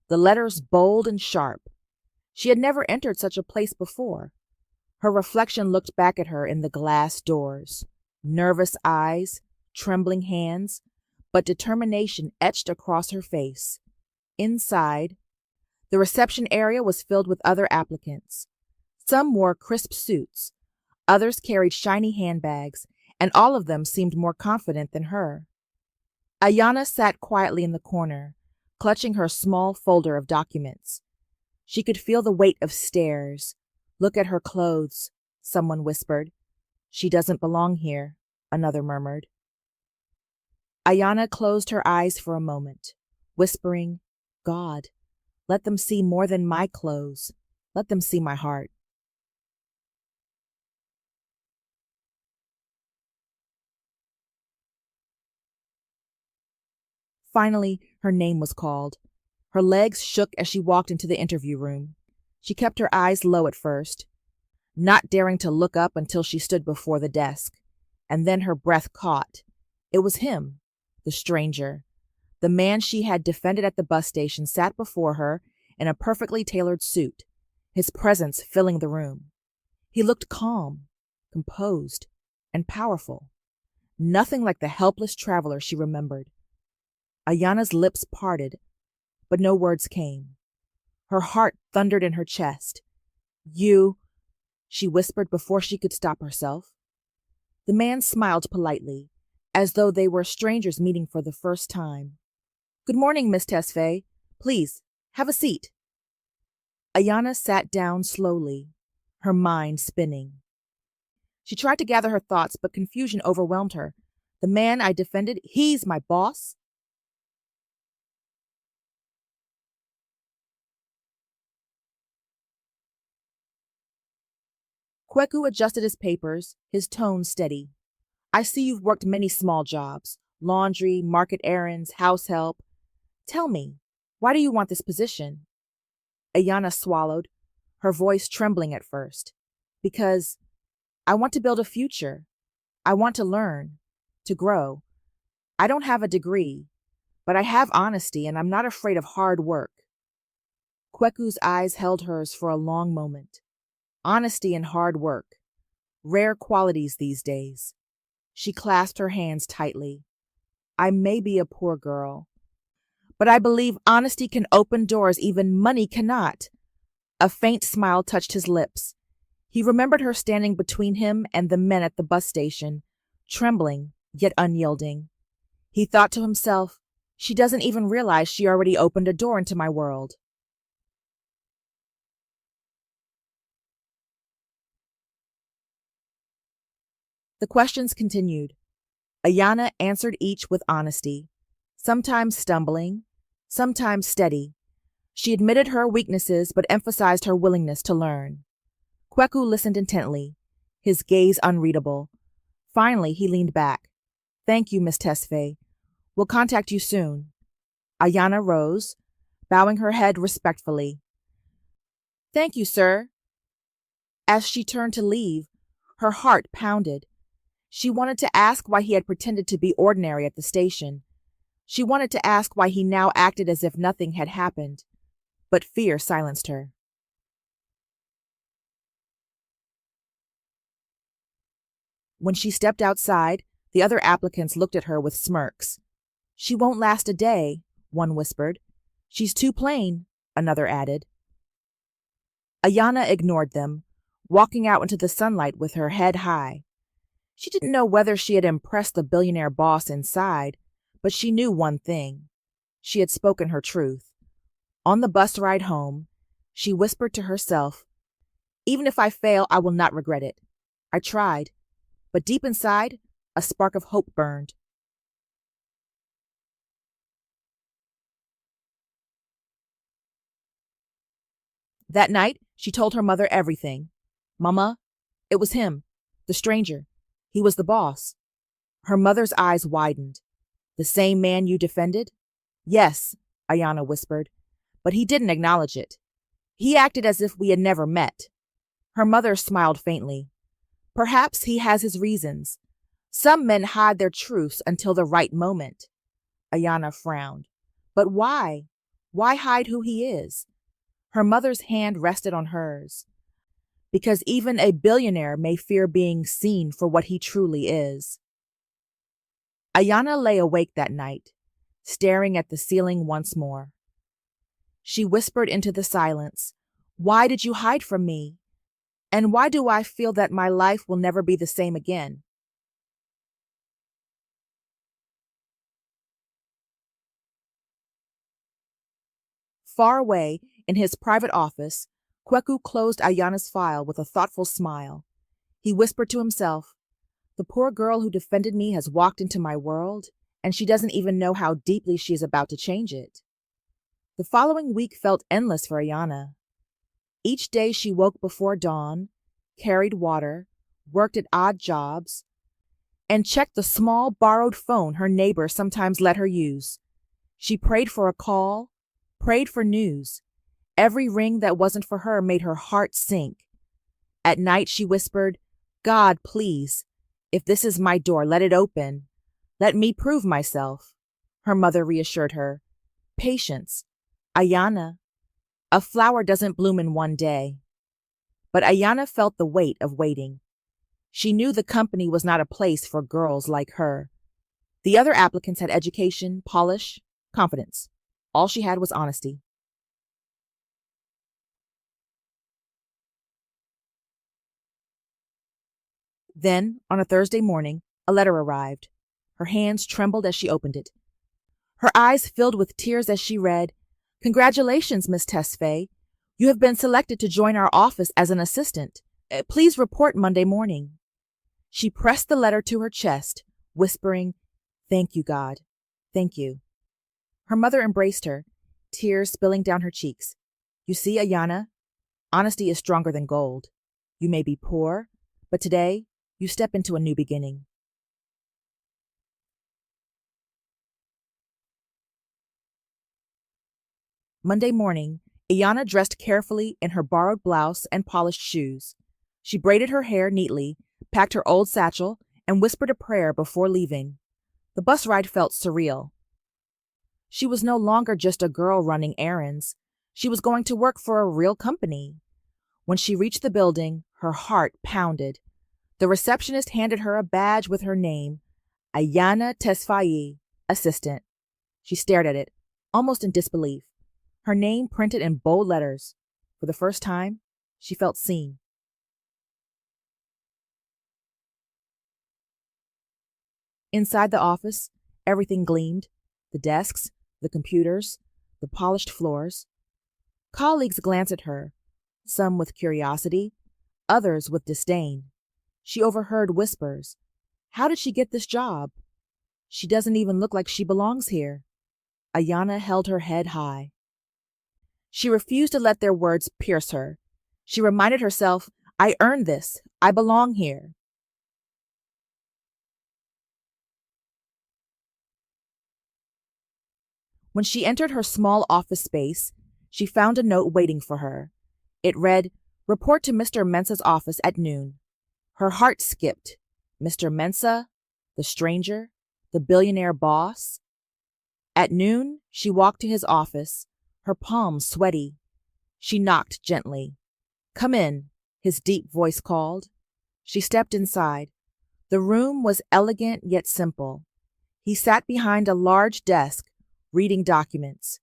the letters bold and sharp. She had never entered such a place before. Her reflection looked back at her in the glass doors. Nervous eyes, trembling hands, but determination etched across her face. Inside, the reception area was filled with other applicants. Some wore crisp suits, others carried shiny handbags, and all of them seemed more confident than her. Ayana sat quietly in the corner, clutching her small folder of documents. She could feel the weight of stares. Look at her clothes, someone whispered. She doesn't belong here, another murmured. Ayana closed her eyes for a moment, whispering, God, let them see more than my clothes. Let them see my heart. Finally, her name was called. Her legs shook as she walked into the interview room. She kept her eyes low at first, not daring to look up until she stood before the desk. And then her breath caught. It was him, the stranger. The man she had defended at the bus station sat before her in a perfectly tailored suit, his presence filling the room. He looked calm, composed, and powerful. Nothing like the helpless traveler she remembered. Ayana's lips parted, but no words came. Her heart thundered in her chest. You, she whispered before she could stop herself. The man smiled politely, as though they were strangers meeting for the first time. Good morning, Miss Tesfaye. Please, have a seat. Ayana sat down slowly, her mind spinning. She tried to gather her thoughts, but confusion overwhelmed her. The man I defended, he's my boss? Kweku adjusted his papers, his tone steady. I see you've worked many small jobs, laundry, market errands, house help. Tell me, why do you want this position? Ayana swallowed, her voice trembling at first. Because I want to build a future. I want to learn, to grow. I don't have a degree, but I have honesty and I'm not afraid of hard work. Kweku's eyes held hers for a long moment. Honesty and hard work, rare qualities these days. She clasped her hands tightly. I may be a poor girl, but I believe honesty can open doors even money cannot. A faint smile touched his lips. He remembered her standing between him and the men at the bus station, trembling, yet unyielding. He thought to himself, she doesn't even realize she already opened a door into my world. The questions continued. Ayana answered each with honesty, sometimes stumbling, sometimes steady. She admitted her weaknesses but emphasized her willingness to learn. Kweku listened intently, his gaze unreadable. Finally, he leaned back. Thank you, Miss Tesfaye. We'll contact you soon. Ayana rose, bowing her head respectfully. Thank you, sir. As she turned to leave, her heart pounded. She wanted to ask why he had pretended to be ordinary at the station. She wanted to ask why he now acted as if nothing had happened, but fear silenced her. When she stepped outside, the other applicants looked at her with smirks. She won't last a day, one whispered. She's too plain, another added. Ayana ignored them, walking out into the sunlight with her head high. She didn't know whether she had impressed the billionaire boss inside, but she knew one thing. She had spoken her truth. On the bus ride home, she whispered to herself, even if I fail, I will not regret it. I tried, but deep inside, a spark of hope burned. That night, she told her mother everything. Mama, it was him, the stranger. He was the boss. Her mother's eyes widened. The same man you defended? Yes, Ayana whispered, but he didn't acknowledge it. He acted as if we had never met. Her mother smiled faintly. Perhaps he has his reasons. Some men hide their truths until the right moment. Ayana frowned. But why? Why hide who he is? Her mother's hand rested on hers. Because even a billionaire may fear being seen for what he truly is. Ayana lay awake that night, staring at the ceiling once more. She whispered into the silence, Why did you hide from me? And why do I feel that my life will never be the same again? Far away, in his private office, Kweku closed Ayana's file with a thoughtful smile. He whispered to himself, The poor girl who defended me has walked into my world, and she doesn't even know how deeply she is about to change it. The following week felt endless for Ayana. Each day she woke before dawn, carried water, worked at odd jobs, and checked the small borrowed phone her neighbor sometimes let her use. She prayed for a call, prayed for news. Every ring that wasn't for her made her heart sink. At night she whispered, "God, please, if this is my door, let it open. Let me prove myself." Her mother reassured her, "Patience. Ayana, a flower doesn't bloom in one day." But Ayana felt the weight of waiting. She knew the company was not a place for girls like her. The other applicants had education, polish, confidence. All she had was honesty. Then, on a Thursday morning, a letter arrived. Her hands trembled as she opened it. Her eyes filled with tears as she read, "Congratulations, Miss Tesfaye. You have been selected to join our office as an assistant. Please report Monday morning." She pressed the letter to her chest, whispering, "Thank you, God. Thank you." Her mother embraced her, tears spilling down her cheeks. "You see, Ayana, honesty is stronger than gold. You may be poor, but today you step into a new beginning." Monday morning, Ayana dressed carefully in her borrowed blouse and polished shoes. She braided her hair neatly, packed her old satchel, and whispered a prayer before leaving. The bus ride felt surreal. She was no longer just a girl running errands. She was going to work for a real company. When she reached the building, her heart pounded. The receptionist handed her a badge with her name, Ayana Tesfaye, assistant. She stared at it, almost in disbelief. Her name printed in bold letters. For the first time, she felt seen. Inside the office, everything gleamed. The desks, the computers, the polished floors. Colleagues glanced at her, some with curiosity, others with disdain. She overheard whispers. "How did she get this job? She doesn't even look like she belongs here." Ayana held her head high. She refused to let their words pierce her. She reminded herself, "I earned this. I belong here." When she entered her small office space, she found a note waiting for her. It read, "Report to Mr. Mensah's office at noon." Her heart skipped. Mr. Mensah? The stranger? The billionaire boss? At noon, she walked to his office, her palms sweaty. She knocked gently. "Come in," his deep voice called. She stepped inside. The room was elegant yet simple. He sat behind a large desk, reading documents.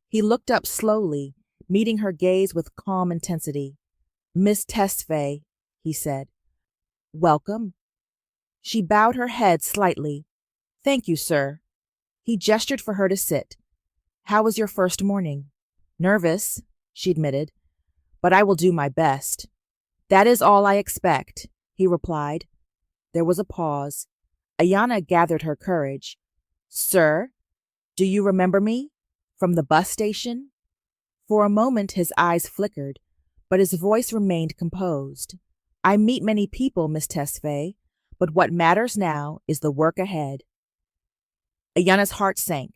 He looked up slowly, meeting her gaze with calm intensity. "Miss Tesfaye," he said. "Welcome." She bowed her head slightly. "Thank you, sir." He gestured for her to sit. "How was your first morning?" "Nervous," she admitted, "but I will do my best." "That is all I expect," he replied. There was a pause. Ayana gathered her courage. "Sir, do you remember me? From the bus station?" For a moment his eyes flickered, but his voice remained composed. "I meet many people, Miss Tesfaye, but what matters now is the work ahead." Ayana's heart sank.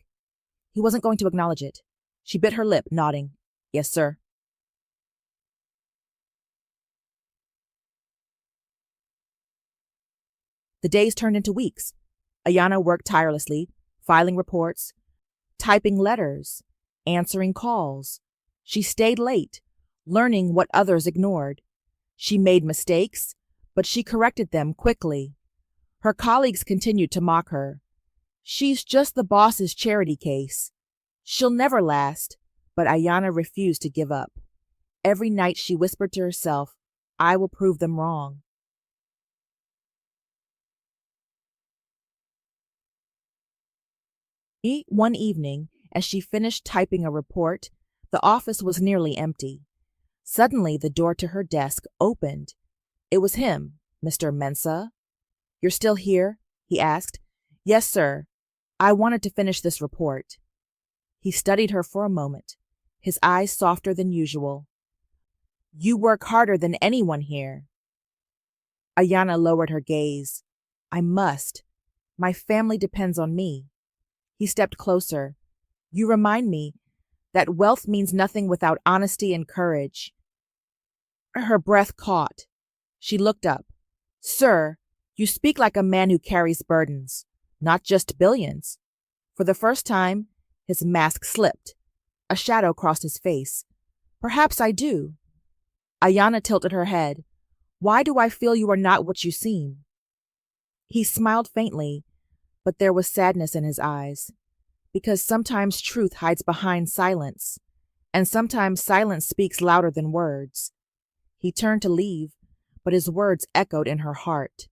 He wasn't going to acknowledge it. She bit her lip, nodding. "Yes, sir." The days turned into weeks. Ayana worked tirelessly, filing reports, typing letters, answering calls. She stayed late, learning what others ignored. She made mistakes, but she corrected them quickly. Her colleagues continued to mock her. "She's just the boss's charity case. She'll never last." But Ayana refused to give up. Every night she whispered to herself, "I will prove them wrong." One evening, as she finished typing a report, the office was nearly empty. Suddenly, the door to her desk opened. It was him, Mr. Mensah. "You're still here?" he asked. "Yes, sir. I wanted to finish this report. He studied her for a moment, his eyes softer than usual. You work harder than anyone here. Ayana lowered her gaze. I must. My family depends on me. He stepped closer. You remind me that wealth means nothing without honesty and courage. Her breath caught. She looked up. Sir, you speak like a man who carries burdens, not just billions. For the first time, his mask slipped. A shadow crossed his face. Perhaps I do. Ayana tilted her head. Why do I feel you are not what you seem? He smiled faintly, but there was sadness in his eyes. Because sometimes truth hides behind silence, and sometimes silence speaks louder than words. He turned to leave, but his words echoed in her heart.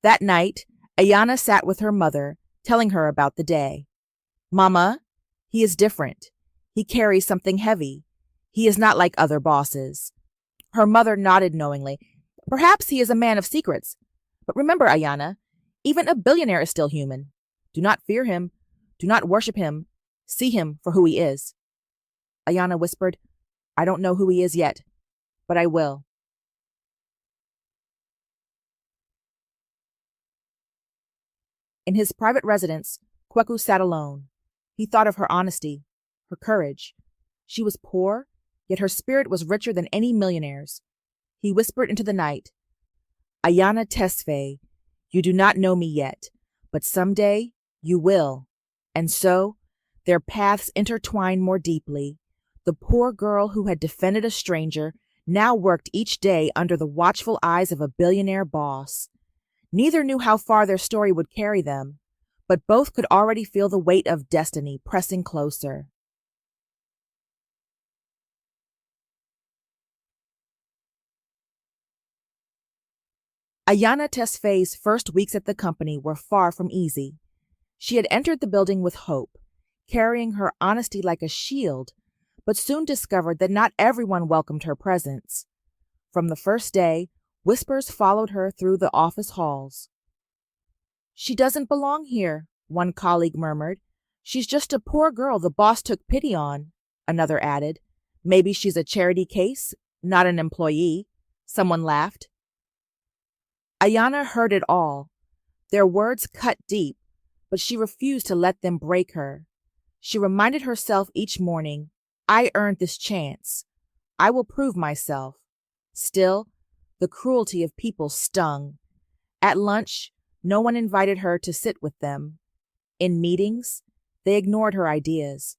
That night, Ayana sat with her mother, telling her about the day. Mama, he is different. He carries something heavy. He is not like other bosses. Her mother nodded knowingly. Perhaps he is a man of secrets. But remember, Ayana, even a billionaire is still human. Do not fear him. Do not worship him. See him for who he is. Ayana whispered, I don't know who he is yet, but I will. In his private residence, Kweku sat alone. He thought of her honesty, her courage. She was poor, yet her spirit was richer than any millionaire's. He whispered into the night, Ayana Tesfaye, you do not know me yet, but someday you will. And so, their paths intertwined more deeply. The poor girl who had defended a stranger now worked each day under the watchful eyes of a billionaire boss. Neither knew how far their story would carry them, but both could already feel the weight of destiny pressing closer. Ayana Tesfaye's first weeks at the company were far from easy. She had entered the building with hope, carrying her honesty like a shield, but soon discovered that not everyone welcomed her presence. From the first day, whispers followed her through the office halls. She doesn't belong here, one colleague murmured. She's just a poor girl the boss took pity on, another added. Maybe she's a charity case, not an employee. Someone laughed. Ayana heard it all. Their words cut deep, but she refused to let them break her. She reminded herself each morning, I earned this chance. I will prove myself. Still, the cruelty of people stung. At lunch, no one invited her to sit with them. In meetings, they ignored her ideas.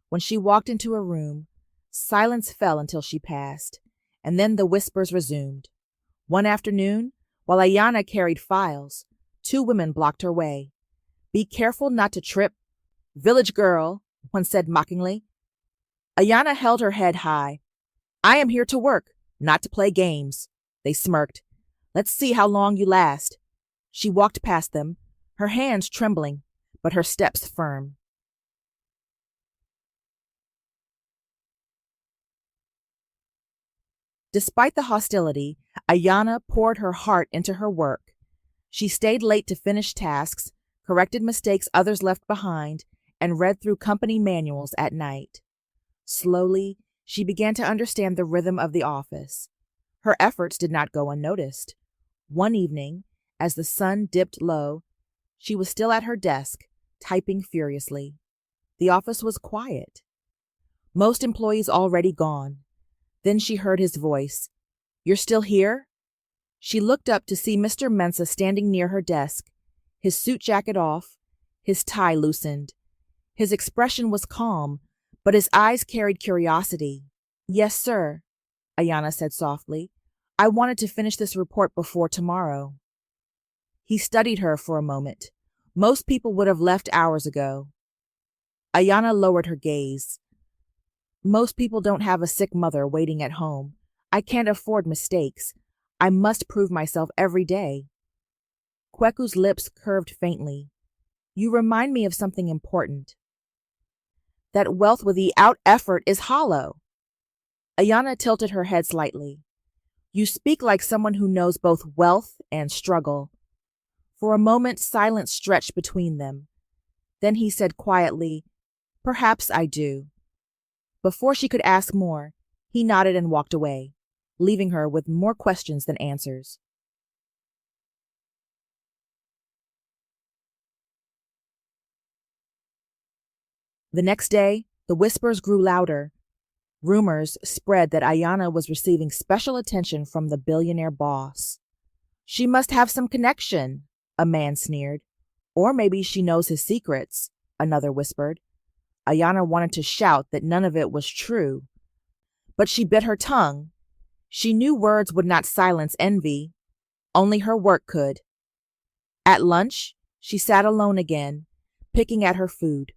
When she walked into a room, silence fell until she passed, and then the whispers resumed. One afternoon, while Ayana carried files, two women blocked her way. Be careful not to trip. Village girl, one said mockingly. Ayana held her head high. I am here to work, not to play games. They smirked. Let's see how long you last. She walked past them, her hands trembling, but her steps firm. Despite the hostility, Ayana poured her heart into her work. She stayed late to finish tasks, corrected mistakes others left behind, and read through company manuals at night. Slowly, she began to understand the rhythm of the office. Her efforts did not go unnoticed. One evening, as the sun dipped low, she was still at her desk, typing furiously. The office was quiet. Most employees already gone. Then she heard his voice. You're still here? She looked up to see Mr. Mensah standing near her desk, his suit jacket off, his tie loosened. His expression was calm, but his eyes carried curiosity. Yes, sir, Ayana said softly. I wanted to finish this report before tomorrow. He studied her for a moment. Most people would have left hours ago. Ayana lowered her gaze. Most people don't have a sick mother waiting at home. I can't afford mistakes. I must prove myself every day. Kweku's lips curved faintly. You remind me of something important. That wealth without effort is hollow. Ayana tilted her head slightly. You speak like someone who knows both wealth and struggle. For a moment, silence stretched between them. Then he said quietly, "Perhaps I do." Before she could ask more, he nodded and walked away, leaving her with more questions than answers. The next day, the whispers grew louder. Rumors spread that Ayana was receiving special attention from the billionaire boss. "She must have some connection," a man sneered. "Or maybe she knows his secrets," another whispered. Ayana wanted to shout that none of it was true, but she bit her tongue. She knew words would not silence envy. Only her work could. At lunch, she sat alone again, picking at her food.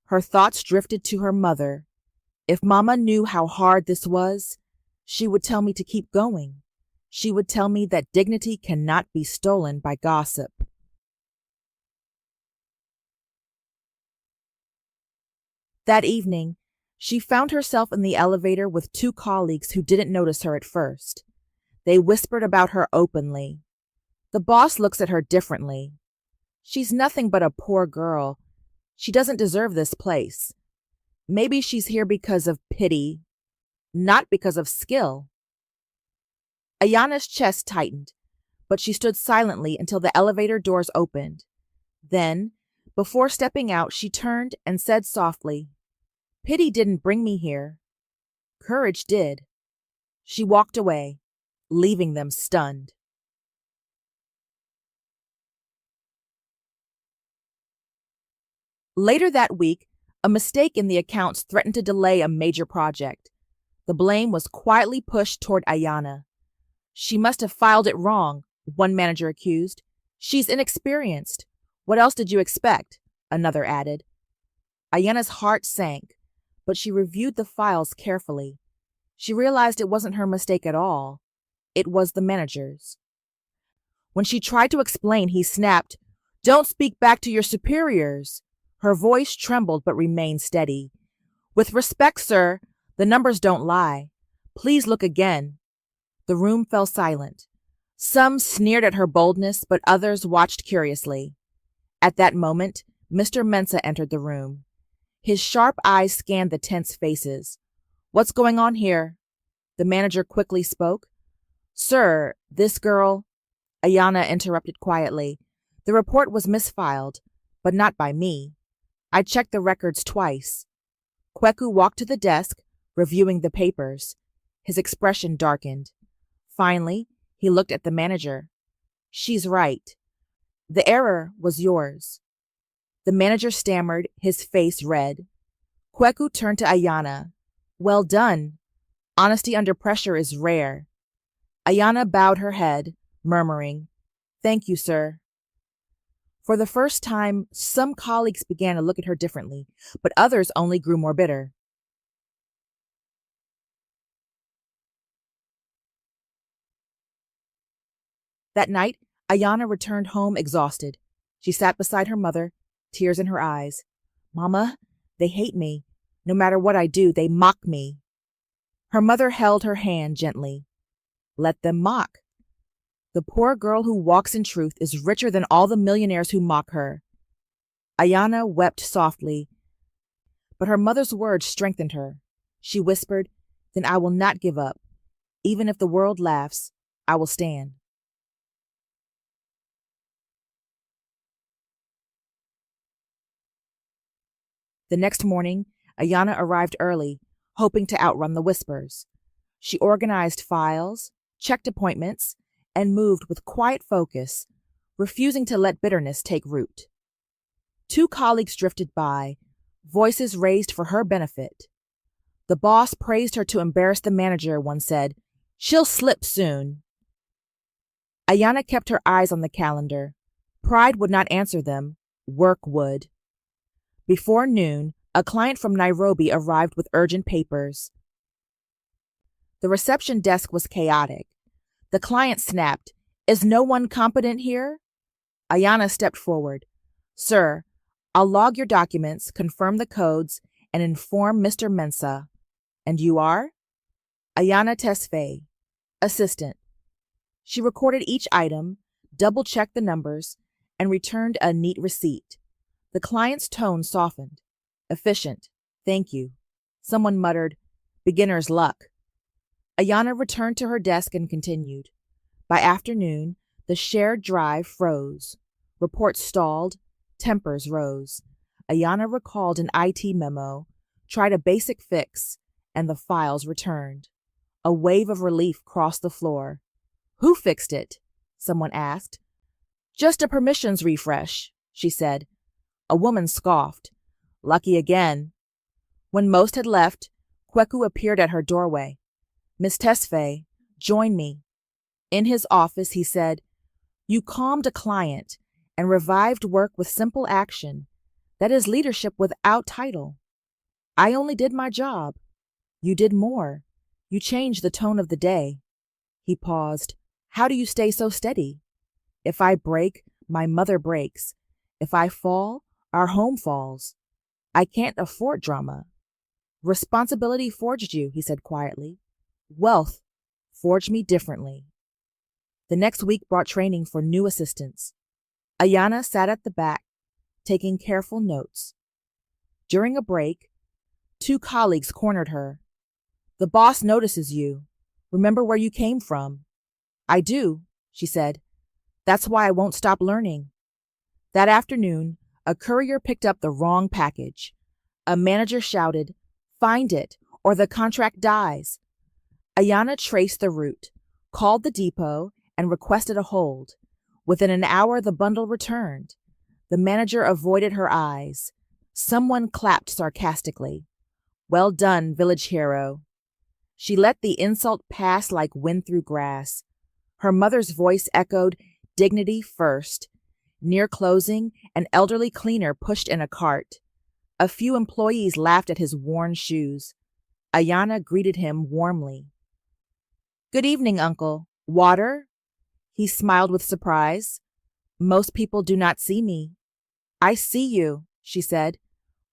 Her thoughts drifted to her mother. If Mama knew how hard this was, she would tell me to keep going. She would tell me that dignity cannot be stolen by gossip. That evening, she found herself in the elevator with two colleagues who didn't notice her at first. They whispered about her openly. "The boss looks at her differently. She's nothing but a poor girl. She doesn't deserve this place. Maybe she's here because of pity, not because of skill." Ayana's chest tightened, but she stood silently until the elevator doors opened. Then, before stepping out, she turned and said softly, "Pity didn't bring me here. Courage did." She walked away, leaving them stunned. Later that week, a mistake in the accounts threatened to delay a major project. The blame was quietly pushed toward Ayana. "She must have filed it wrong," one manager accused. "She's inexperienced. What else did you expect?" another added. Ayana's heart sank, but she reviewed the files carefully. She realized it wasn't her mistake at all. It was the manager's. When she tried to explain, he snapped, "Don't speak back to your superiors." Her voice trembled but remained steady. "With respect, sir, the numbers don't lie. Please look again." The room fell silent. Some sneered at her boldness, but others watched curiously. At that moment, Mr. Mensah entered the room. His sharp eyes scanned the tense faces. "What's going on here?" The manager quickly spoke. "Sir, this girl—" Ayana interrupted quietly. "The report was misfiled, but not by me. I checked the records twice." Kweku walked to the desk, reviewing the papers. His expression darkened. Finally, he looked at the manager. "She's right. The error was yours." The manager stammered, his face red. Kweku turned to Ayana. "Well done. Honesty under pressure is rare." Ayana bowed her head, murmuring, "Thank you, sir." For the first time, some colleagues began to look at her differently, but others only grew more bitter. That night, Ayana returned home exhausted. She sat beside her mother, tears in her eyes. "Mama, they hate me. No matter what I do, they mock me." Her mother held her hand gently. "Let them mock. The poor girl who walks in truth is richer than all the millionaires who mock her." Ayana wept softly, but her mother's words strengthened her. She whispered, "Then I will not give up. Even if the world laughs, I will stand." The next morning, Ayana arrived early, hoping to outrun the whispers. She organized files, checked appointments, and moved with quiet focus, refusing to let bitterness take root. Two colleagues drifted by, voices raised for her benefit. The boss praised her to embarrass the manager, one said. "She'll slip soon." Ayana kept her eyes on the calendar. Pride would not answer them. Work would. Before noon, a client from Nairobi arrived with urgent papers. The reception desk was chaotic. The client snapped, "Is no one competent here?" Ayana stepped forward. "Sir, I'll log your documents, confirm the codes, and inform Mr. Mensah." "And you are?" "Ayana Tesfaye." Assistant. She recorded each item, double-checked the numbers, and returned a neat receipt. The client's tone softened. Efficient. Thank you. Someone muttered, beginner's luck. Ayana returned to her desk and continued. By afternoon, the shared drive froze. Reports stalled. Tempers rose. Ayana recalled an IT memo, tried a basic fix, and the files returned. A wave of relief crossed the floor. Who fixed it? Someone asked. Just a permissions refresh, she said. A woman scoffed. Lucky again. When most had left, Kweku appeared at her doorway. Miss Tesfaye, join me. In his office, he said, You calmed a client and revived work with simple action. That is leadership without title. I only did my job. You did more. You changed the tone of the day. He paused. How do you stay so steady? If I break, my mother breaks. If I fall, our home falls. I can't afford drama. Responsibility forged you, he said quietly. Wealth forged me differently. The next week brought training for new assistants. Ayana sat at the back, taking careful notes. During a break, 2 colleagues cornered her. The boss notices you. Remember where you came from. I do, she said. That's why I won't stop learning. That afternoon, a courier picked up the wrong package. A manager shouted, Find it, or the contract dies. Ayana traced the route, called the depot, and requested a hold. Within an hour, the bundle returned. The manager avoided her eyes. Someone clapped sarcastically. Well done, village hero. She let the insult pass like wind through grass. Her mother's voice echoed, dignity first. Near closing, an elderly cleaner pushed in a cart. A few employees laughed at his worn shoes. Ayana greeted him warmly. Good evening, uncle. Water? He smiled with surprise. Most people do not see me. I see you, she said.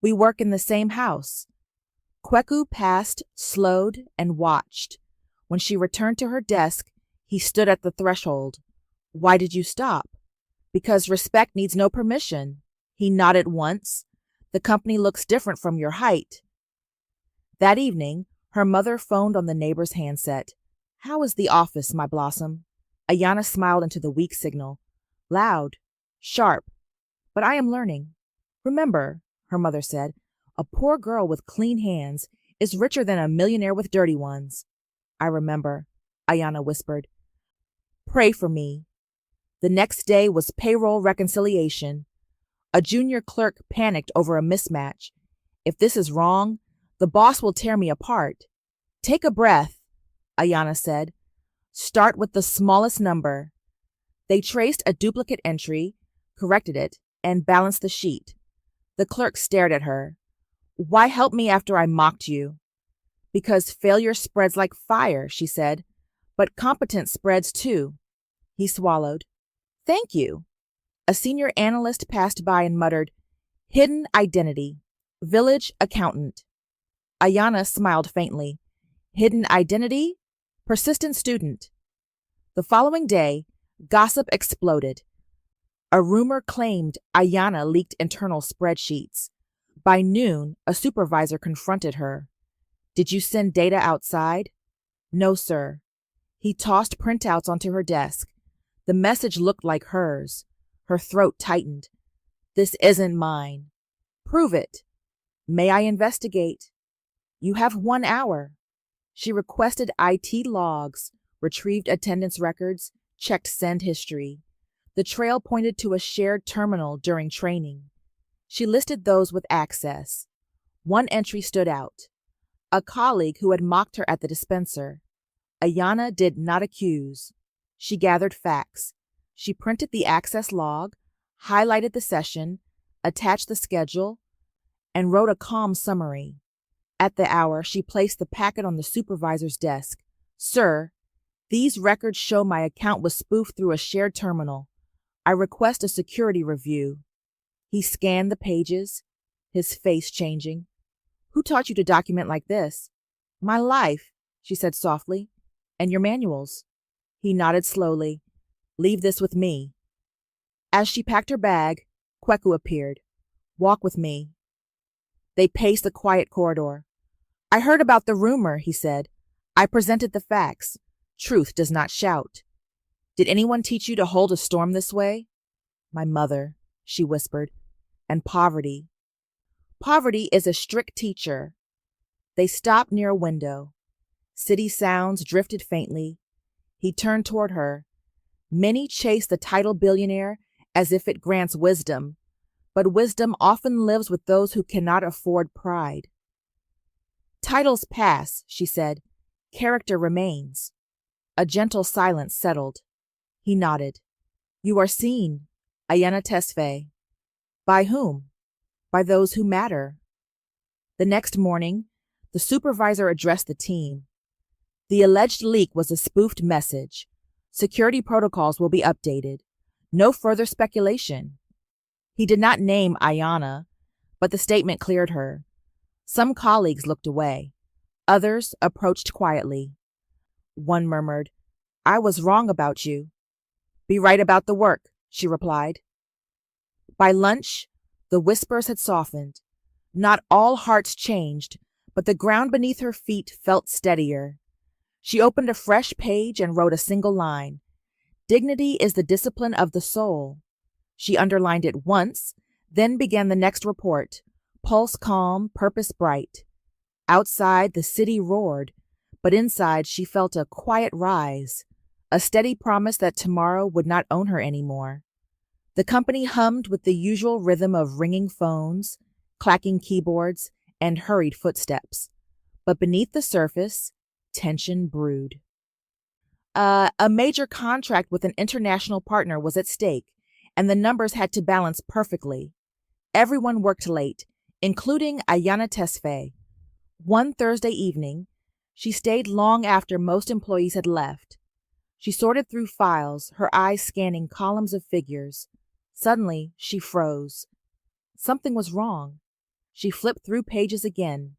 We work in the same house. Kweku passed, slowed, and watched. When she returned to her desk, he stood at the threshold. Why did you stop? Because respect needs no permission. He nodded once. The company looks different from your height. That evening, her mother phoned on the neighbor's handset. How is the office, my blossom? Ayana smiled into the weak signal. Loud, sharp, but I am learning. Remember, her mother said, a poor girl with clean hands is richer than a millionaire with dirty ones. I remember, Ayana whispered. Pray for me. The next day was payroll reconciliation. A junior clerk panicked over a mismatch. If this is wrong, the boss will tear me apart. Take a breath, Ayana said. Start with the smallest number. They traced a duplicate entry, corrected it, and balanced the sheet. The clerk stared at her. Why help me after I mocked you? Because failure spreads like fire, she said, but competence spreads too. He swallowed. Thank you. A senior analyst passed by and muttered, Hidden identity. Village accountant. Ayana smiled faintly. Hidden identity? Persistent student. The following day, gossip exploded. A rumor claimed Ayana leaked internal spreadsheets. By noon, a supervisor confronted her. Did you send data outside? No, sir. He tossed printouts onto her desk. The message looked like hers. Her throat tightened. This isn't mine. Prove it. May I investigate? You have 1 hour. She requested IT logs, retrieved attendance records, checked send history. The trail pointed to a shared terminal during training. She listed those with access. One entry stood out. A colleague who had mocked her at the dispenser. Ayana did not accuse. She gathered facts. She printed the access log, highlighted the session, attached the schedule, and wrote a calm summary. At the hour, she placed the packet on the supervisor's desk. Sir, these records show my account was spoofed through a shared terminal. I request a security review. He scanned the pages, his face changing. Who taught you to document like this? My life, she said softly. And your manuals? He nodded slowly. Leave this with me. As she packed her bag, Kweku appeared. Walk with me. They paced the quiet corridor. I heard about the rumor, he said. I presented the facts. Truth does not shout. Did anyone teach you to hold a storm this way? My mother, she whispered. And poverty. Poverty is a strict teacher. They stopped near a window. City sounds drifted faintly. He turned toward her. Many chase the title billionaire as if it grants wisdom, but wisdom often lives with those who cannot afford pride. Titles pass, she said. Character remains. A gentle silence settled. He nodded. You are seen, Ayana Tesfaye. By whom? By those who matter. The next morning, the supervisor addressed the team. The alleged leak was a spoofed message. Security protocols will be updated. No further speculation. He did not name Ayana, but the statement cleared her. Some colleagues looked away. Others approached quietly. One murmured, I was wrong about you. Be right about the work, she replied. By lunch, the whispers had softened. Not all hearts changed, but the ground beneath her feet felt steadier. She opened a fresh page and wrote a single line. Dignity is the discipline of the soul. She underlined it once, then began the next report, pulse calm, purpose bright. Outside, the city roared, but inside she felt a quiet rise, a steady promise that tomorrow would not own her anymore. The company hummed with the usual rhythm of ringing phones, clacking keyboards, and hurried footsteps. But beneath the surface, tension brewed. A major contract with an international partner was at stake, and the numbers had to balance perfectly. Everyone worked late, including Ayana Tesfaye. One Thursday evening, she stayed long after most employees had left. She sorted through files, her eyes scanning columns of figures. Suddenly, she froze. Something was wrong. She flipped through pages again.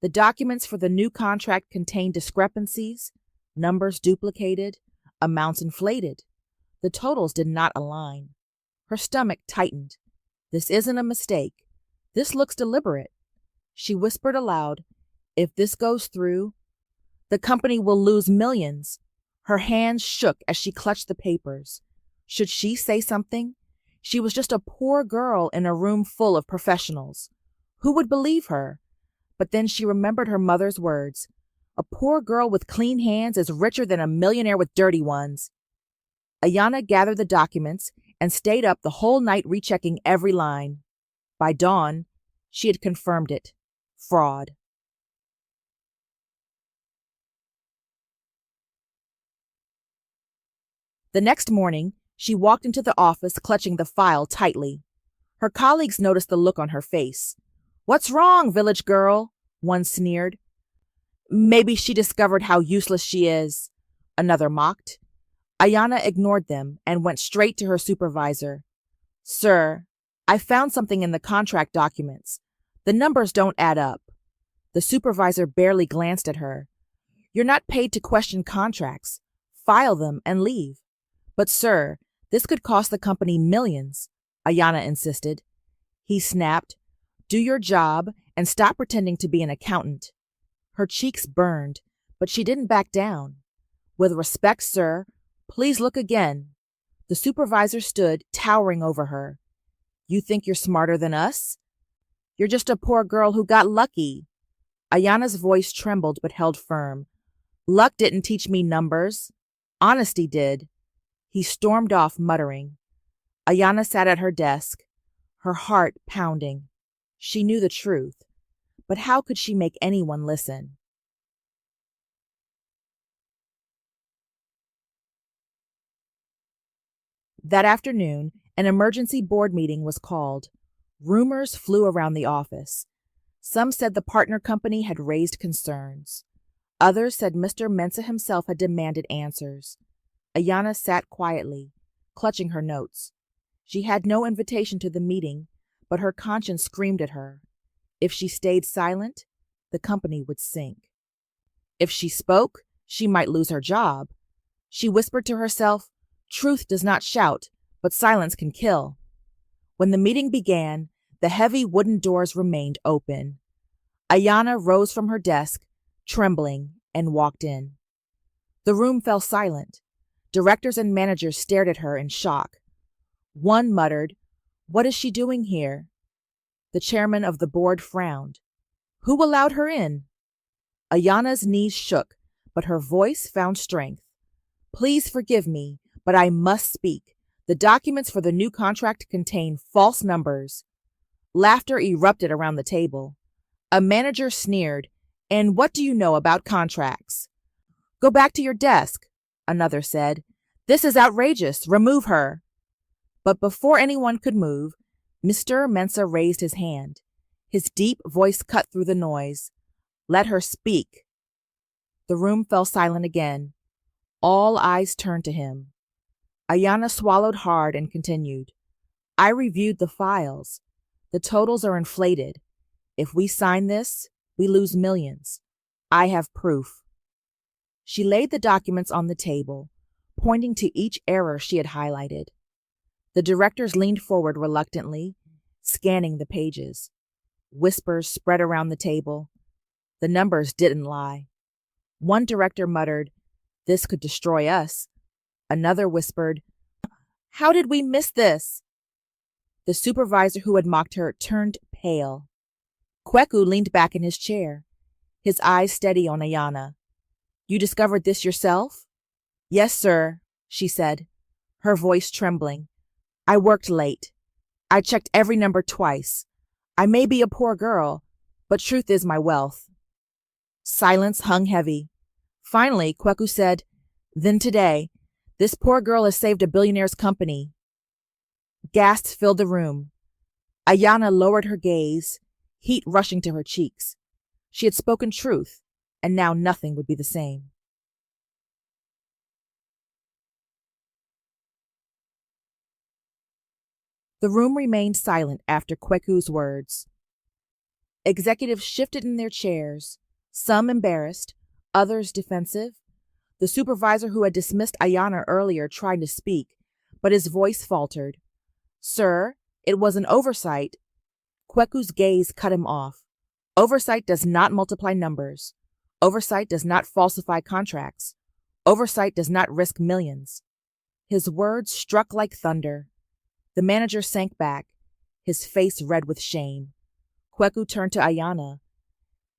The documents for the new contract contained discrepancies, numbers duplicated, amounts inflated. The totals did not align. Her stomach tightened. This isn't a mistake. This looks deliberate. She whispered aloud, if this goes through, the company will lose millions. Her hands shook as she clutched the papers. Should she say something? She was just a poor girl in a room full of professionals. Who would believe her? But then she remembered her mother's words. A poor girl with clean hands is richer than a millionaire with dirty ones. Ayana gathered the documents and stayed up the whole night rechecking every line. By dawn, she had confirmed it. Fraud. The next morning, she walked into the office clutching the file tightly. Her colleagues noticed the look on her face. What's wrong, village girl? One sneered. Maybe she discovered how useless she is, another mocked. Ayana ignored them and went straight to her supervisor. Sir, I found something in the contract documents. The numbers don't add up. The supervisor barely glanced at her. You're not paid to question contracts. File them and leave. But sir, this could cost the company millions, Ayana insisted. He snapped, do your job and stop pretending to be an accountant. Her cheeks burned, but she didn't back down. With respect, sir, please look again. The supervisor stood, towering over her. You think you're smarter than us? You're just a poor girl who got lucky. Ayana's voice trembled but held firm. Luck didn't teach me numbers. Honesty did. He stormed off, muttering. Ayana sat at her desk, her heart pounding. She knew the truth, but how could she make anyone listen? That afternoon, an emergency board meeting was called. Rumors flew around the office. Some said the partner company had raised concerns. Others said Mr. Mensah himself had demanded answers. Ayana sat quietly, clutching her notes. She had no invitation to the meeting, but her conscience screamed at her. If she stayed silent, the company would sink. If she spoke, She might lose her job. She whispered to herself, "Truth does not shout, but silence can kill." When the meeting began, the heavy wooden doors remained open. Ayana rose from her desk, trembling, and walked in. The room fell silent. Directors and managers stared at her in shock. One muttered, "What is she doing here?" The chairman of the board frowned. "Who allowed her in?" Ayana's knees shook, but her voice found strength. "Please forgive me, but I must speak. The documents for the new contract contain false numbers." Laughter erupted around the table. A manager sneered, "And what do you know about contracts?" "Go back to your desk," another said. "This is outrageous. Remove her." But before anyone could move, Mr. Mensah raised his hand. His deep voice cut through the noise. "Let her speak." The room fell silent again. All eyes turned to him. Ayana swallowed hard and continued. "I reviewed the files. The totals are inflated. If we sign this, we lose millions. I have proof." She laid the documents on the table, pointing to each error she had highlighted. The directors leaned forward reluctantly, scanning the pages. Whispers spread around the table. The numbers didn't lie. One director muttered, "This could destroy us." Another whispered, "How did we miss this?" The supervisor who had mocked her turned pale. Kweku leaned back in his chair, his eyes steady on Ayana. "You discovered this yourself?" "Yes, sir," she said, her voice trembling. "I worked late. I checked every number twice. I may be a poor girl, but truth is my wealth." Silence hung heavy. Finally, Kweku said, "Then today, this poor girl has saved a billionaire's company." Gasps filled the room. Ayana lowered her gaze, heat rushing to her cheeks. She had spoken truth, and now nothing would be the same. The room remained silent after Kweku's words. Executives shifted in their chairs, some embarrassed, others defensive. The supervisor who had dismissed Ayana earlier tried to speak, but his voice faltered. "Sir, it was an oversight." Kweku's gaze cut him off. "Oversight does not multiply numbers. Oversight does not falsify contracts. Oversight does not risk millions." His words struck like thunder. The manager sank back, his face red with shame. Kweku turned to Ayana.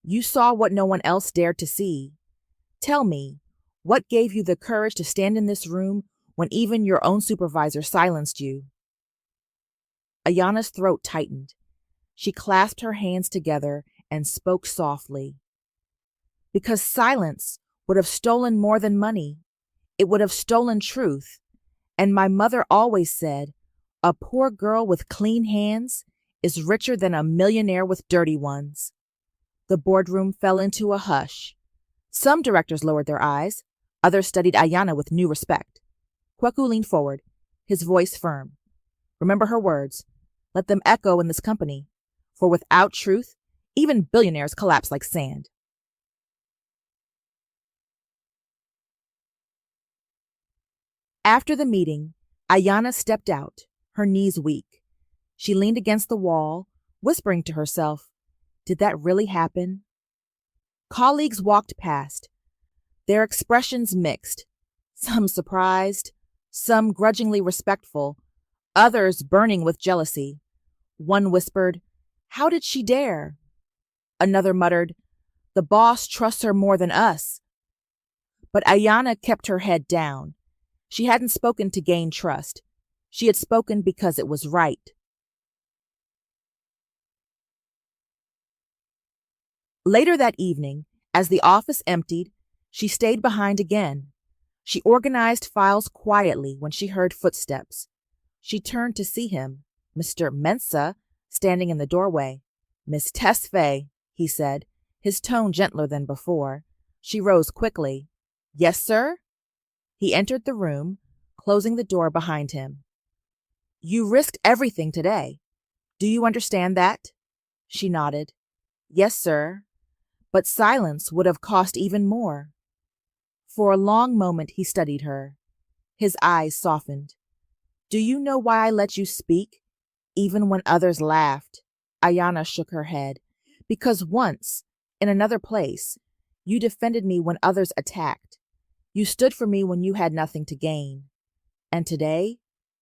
"You saw what no one else dared to see. Tell me, what gave you the courage to stand in this room when even your own supervisor silenced you?" Ayana's throat tightened. She clasped her hands together and spoke softly. "Because silence would have stolen more than money. It would have stolen truth. And my mother always said, a poor girl with clean hands is richer than a millionaire with dirty ones." The boardroom fell into a hush. Some directors lowered their eyes. Others studied Ayana with new respect. Kweku leaned forward, his voice firm. "Remember her words. Let them echo in this company. For without truth, even billionaires collapse like sand." After the meeting, Ayana stepped out, her knees weak. She leaned against the wall, whispering to herself, "Did that really happen?" Colleagues walked past, their expressions mixed, some surprised, some grudgingly respectful, others burning with jealousy. One whispered, "How did she dare?" Another muttered, "The boss trusts her more than us." But Ayana kept her head down. She hadn't spoken to gain trust. She had spoken because it was right. Later that evening, as the office emptied, she stayed behind again. She organized files quietly when she heard footsteps. She turned to see him, Mr. Mensah, standing in the doorway. "Miss Tesfaye," he said, his tone gentler than before. She rose quickly. "Yes, sir?" He entered the room, closing the door behind him. "You risked everything today. Do you understand that?" She nodded. "Yes, sir. But silence would have cost even more." For a long moment he studied her. His eyes softened. Do you know why I let you speak, even when others laughed? Ayana shook her head. Because once, in another place, you defended me when others attacked. You stood for me when you had nothing to gain. And today,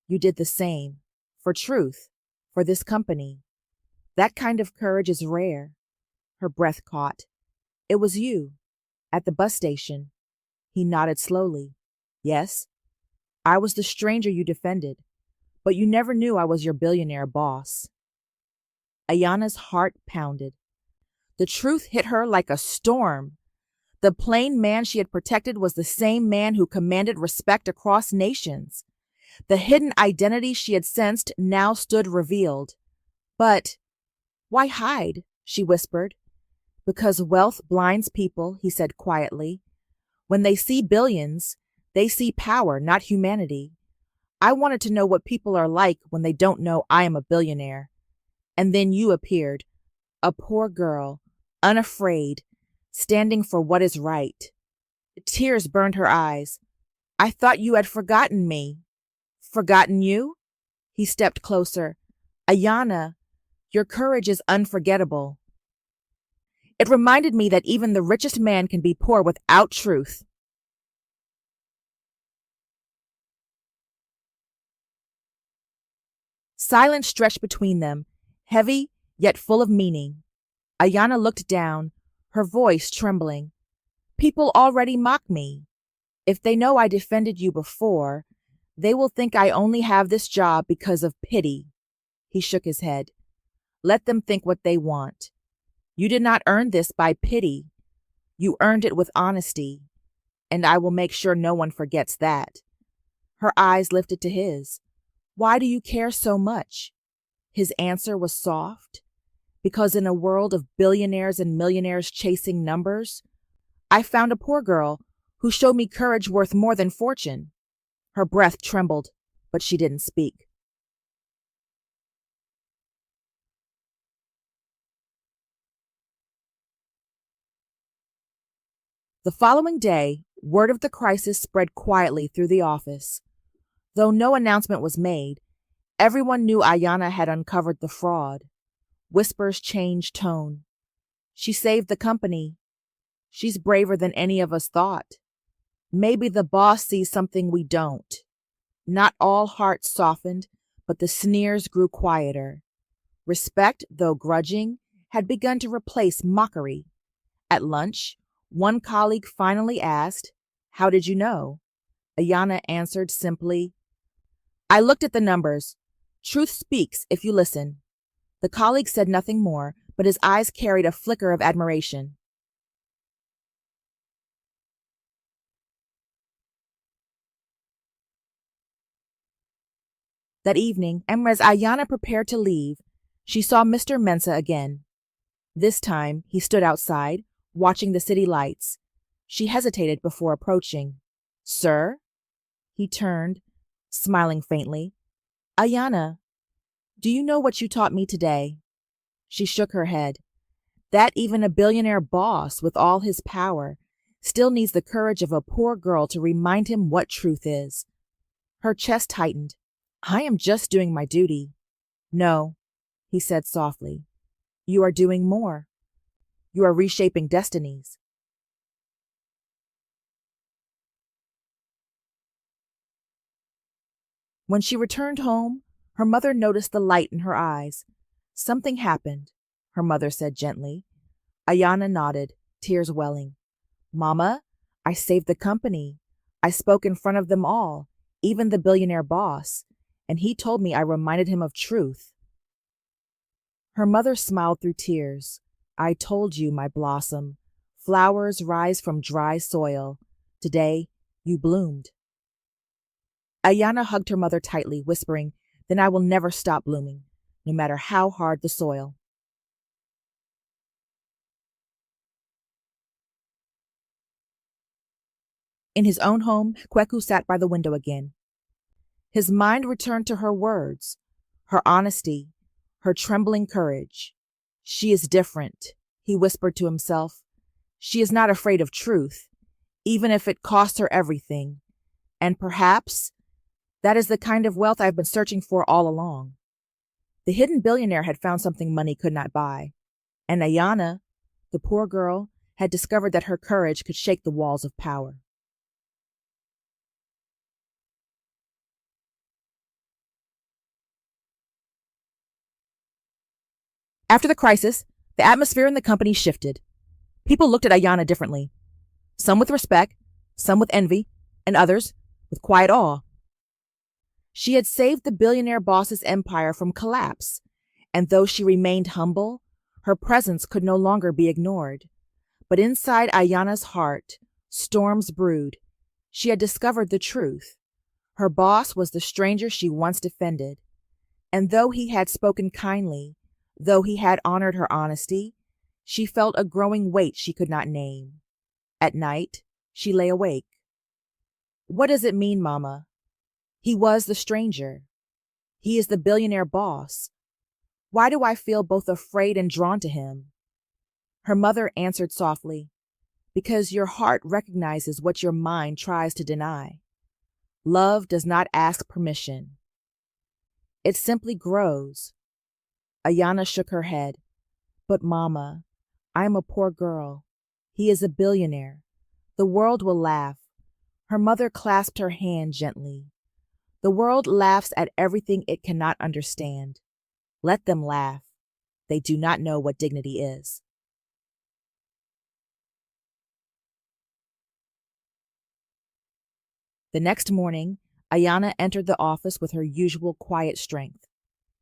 you did the same. For truth, for this company. That kind of courage is rare. Her breath caught. It was you, at the bus station. He nodded slowly. Yes, I was the stranger you defended, but you never knew I was your billionaire boss. Ayana's heart pounded. The truth hit her like a storm. The plain man she had protected was the same man who commanded respect across nations. The hidden identity she had sensed now stood revealed. But why hide? She whispered. Because wealth blinds people, he said quietly. When they see billions, they see power, not humanity. I wanted to know what people are like when they don't know I am a billionaire. And then you appeared, a poor girl, unafraid, standing for what is right. Tears burned her eyes. I thought you had forgotten me. Forgotten you? He stepped closer. Ayana, your courage is unforgettable. It reminded me that even the richest man can be poor without truth. Silence stretched between them, heavy yet full of meaning. Ayana looked down, her voice trembling. People already mock me. If they know I defended you before, they will think I only have this job because of pity. He shook his head. Let them think what they want. You did not earn this by pity. You earned it with honesty, and I will make sure no one forgets that. Her eyes lifted to his. Why do you care so much? His answer was soft. Because in a world of billionaires and millionaires chasing numbers, I found a poor girl who showed me courage worth more than fortune. Her breath trembled, but she didn't speak. The following day, word of the crisis spread quietly through the office. Though no announcement was made, everyone knew Ayana had uncovered the fraud. Whispers changed tone. She saved the company. She's braver than any of us thought. Maybe the boss sees something we don't. Not all hearts softened, but the sneers grew quieter. Respect, though grudging, had begun to replace mockery. At lunch, one colleague finally asked, How did you know? Ayana answered simply, I looked at the numbers. Truth speaks if you listen. The colleague said nothing more, but his eyes carried a flicker of admiration. That evening, as Ayana prepared to leave, she saw Mr. Mensah again. This time, he stood outside, watching the city lights. She hesitated before approaching. Sir? He turned, smiling faintly. Ayana, do you know what you taught me today? She shook her head. That even a billionaire boss with all his power still needs the courage of a poor girl to remind him what truth is. Her chest tightened. I am just doing my duty. No, he said softly. You are doing more. You are reshaping destinies. When she returned home, her mother noticed the light in her eyes. Something happened, her mother said gently. Ayana nodded, tears welling. Mama, I saved the company. I spoke in front of them all, even the billionaire boss, and he told me I reminded him of truth. Her mother smiled through tears. I told you, my blossom. Flowers rise from dry soil. Today, you bloomed. Ayana hugged her mother tightly, whispering, Then I will never stop blooming, no matter how hard the soil. In his own home, Kweku sat by the window again. His mind returned to her words, her honesty, her trembling courage. She is different, he whispered to himself. She is not afraid of truth, even if it costs her everything. And perhaps that is the kind of wealth I've been searching for all along. The hidden billionaire had found something money could not buy, and Ayana, the poor girl, had discovered that her courage could shake the walls of power. After the crisis, the atmosphere in the company shifted. People looked at Ayana differently, some with respect, some with envy, and others with quiet awe. She had saved the billionaire boss's empire from collapse, and though she remained humble, her presence could no longer be ignored. But inside Ayana's heart, storms brewed. She had discovered the truth. Her boss was the stranger she once defended. And though he had spoken kindly, though he had honored her honesty, she felt a growing weight she could not name. At night, she lay awake. What does it mean, Mama? He was the stranger. He is the billionaire boss. Why do I feel both afraid and drawn to him? Her mother answered softly, because your heart recognizes what your mind tries to deny. Love does not ask permission. It simply grows. Ayana shook her head. But Mama, I am a poor girl. He is a billionaire. The world will laugh. Her mother clasped her hand gently. The world laughs at everything it cannot understand. Let them laugh. They do not know what dignity is. The next morning, Ayana entered the office with her usual quiet strength.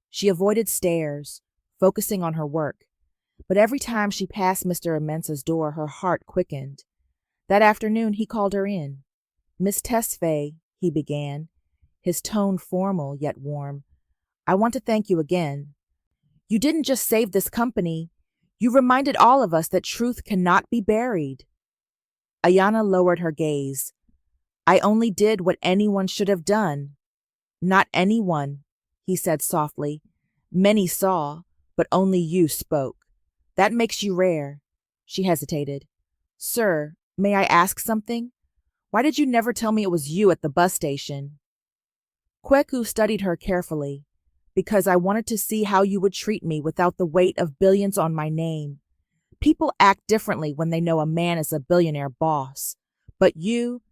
She avoided stares, focusing on her work, but every time she passed Mr. Amensa's door, her heart quickened. That afternoon, he called her in. Miss Tesfaye, he began, his tone formal yet warm. I want to thank you again. You didn't just save this company. You reminded all of us that truth cannot be buried. Ayana lowered her gaze. I only did what anyone should have done. Not anyone, he said softly. Many saw, but only you spoke. That makes you rare. She hesitated. Sir, may I ask something? Why did you never tell me it was you at the bus station? Kweku studied her carefully. Because I wanted to see how you would treat me without the weight of billions on my name. People act differently when they know a man is a billionaire boss. But you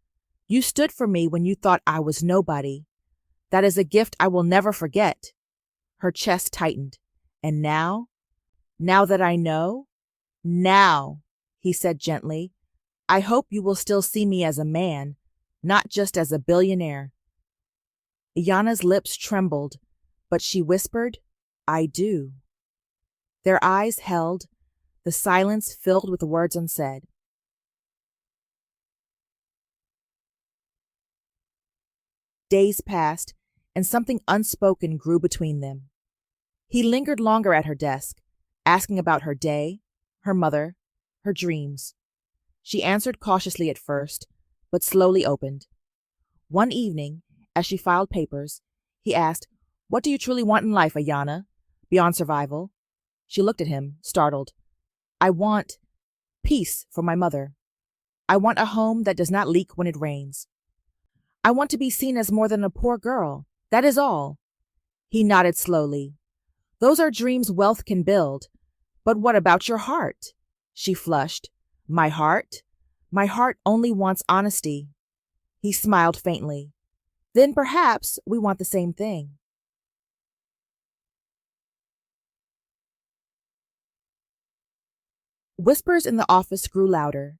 stood for me when you thought I was nobody. That is a gift I will never forget. Her chest tightened. And now that I know, now, he said gently, I hope you will still see me as a man, not just as a billionaire. Ayana's lips trembled, but she whispered, I do. Their eyes held, the silence filled with words unsaid. Days passed, and something unspoken grew between them. He lingered longer at her desk, asking about her day, her mother, her dreams. She answered cautiously at first, but slowly opened. One evening, as she filed papers, he asked, What do you truly want in life, Ayana? Beyond survival? She looked at him, startled. I want peace for my mother. I want a home that does not leak when it rains. I want to be seen as more than a poor girl. That is all. He nodded slowly. Those are dreams wealth can build. But what about your heart? She flushed. My heart? My heart only wants honesty. He smiled faintly. Then perhaps we want the same thing. Whispers in the office grew louder.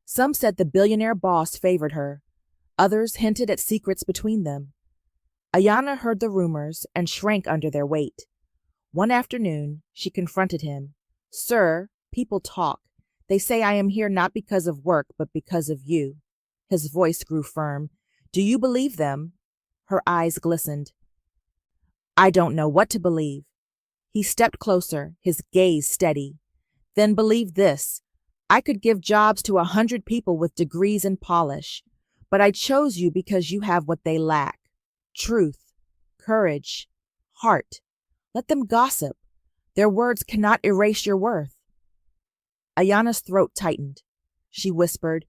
Some said the billionaire boss favored her. Others hinted at secrets between them. Ayana heard the rumors and shrank under their weight. One afternoon, she confronted him. Sir, people talk. They say I am here not because of work, but because of you. His voice grew firm. Do you believe them? Her eyes glistened. I don't know what to believe. He stepped closer, his gaze steady. Then believe this. I could give jobs to 100 people with degrees and polish, but I chose you because you have what they lack. Truth, courage, heart. Let them gossip. Their words cannot erase your worth. Ayana's throat tightened. She whispered,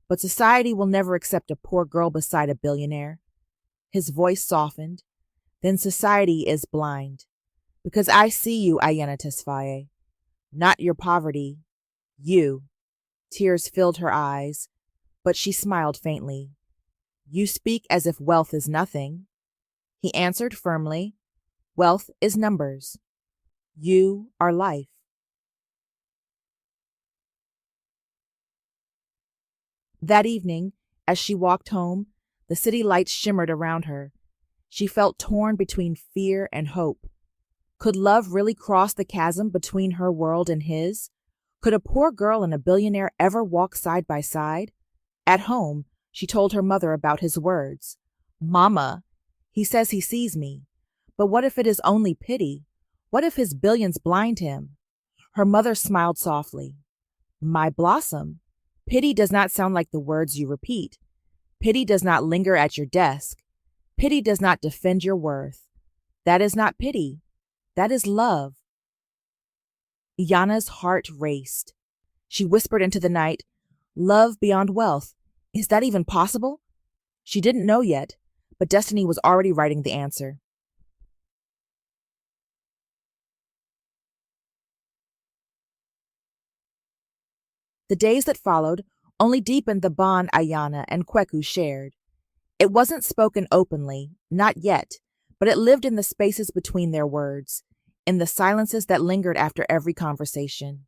But society will never accept a poor girl beside a billionaire. His voice softened. Then society is blind. Because I see you, Ayana Tesfaye. Not your poverty. You. Tears filled her eyes, but she smiled faintly. You speak as if wealth is nothing. He answered firmly, wealth is numbers. You are life. That evening, as she walked home, the city lights shimmered around her. She felt torn between fear and hope. Could love really cross the chasm between her world and his? Could a poor girl and a billionaire ever walk side by side? At home, she told her mother about his words. Mama, he says he sees me. But what if it is only pity? What if his billions blind him? Her mother smiled softly. My blossom, pity does not sound like the words you repeat. Pity does not linger at your desk. Pity does not defend your worth. That is not pity. That is love. Ayana's heart raced. She whispered into the night, love beyond wealth. Is that even possible? She didn't know yet, but destiny was already writing the answer. The days that followed only deepened the bond Ayana and Kweku shared. It wasn't spoken openly, not yet, but it lived in the spaces between their words, in the silences that lingered after every conversation.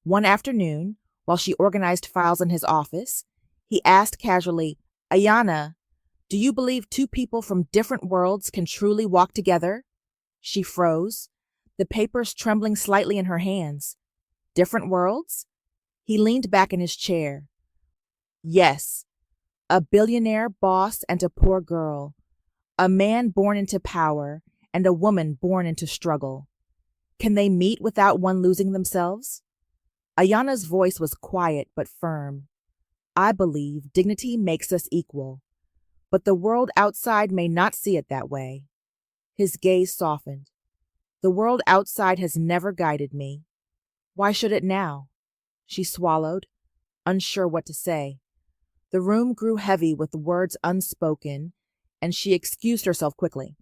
One afternoon, while she organized files in his office, he asked casually, Ayana, do you believe two people from different worlds can truly walk together? She froze, the papers trembling slightly in her hands. Different worlds? He leaned back in his chair. Yes, a billionaire boss and a poor girl, a man born into power and a woman born into struggle. Can they meet without one losing themselves? Ayana's voice was quiet but firm. I believe dignity makes us equal, but the world outside may not see it that way. His gaze softened. The world outside has never guided me. Why should it now? She swallowed, unsure what to say. The room grew heavy with words unspoken, and she excused herself quickly.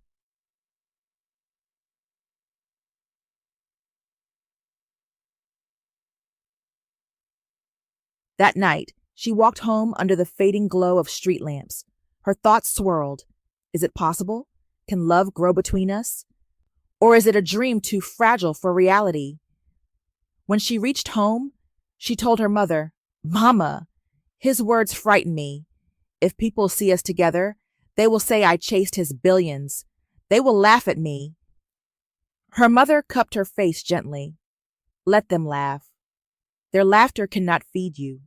That night, she walked home under the fading glow of street lamps. Her thoughts swirled. Is it possible? Can love grow between us? Or is it a dream too fragile for reality? When she reached home, she told her mother, Mama, his words frighten me. If people see us together, they will say I chased his billions. They will laugh at me. Her mother cupped her face gently. Let them laugh. Their laughter cannot feed you,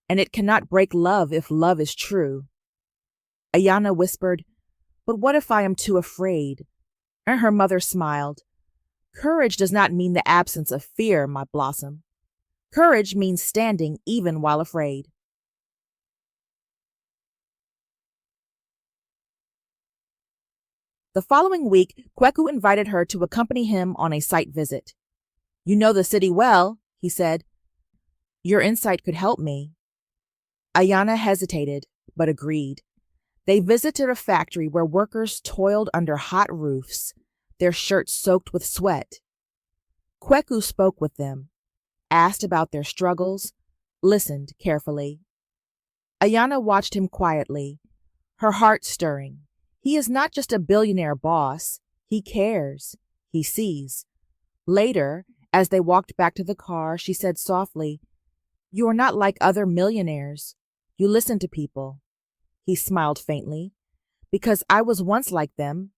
and it cannot break love if love is true. Ayana whispered, but what if I am too afraid? And her mother smiled. Courage does not mean the absence of fear, my blossom. Courage means standing even while afraid. The following week, Kweku invited her to accompany him on a site visit. You know the city well, he said. Your insight could help me. Ayana hesitated, but agreed. They visited a factory where workers toiled under hot roofs, their shirts soaked with sweat. Kweku spoke with them, asked about their struggles, listened carefully. Ayana watched him quietly, her heart stirring. He is not just a billionaire boss. He cares. He sees. Later, as they walked back to the car, she said softly, You are not like other millionaires. You listen to people. He smiled faintly. Because I was once like them.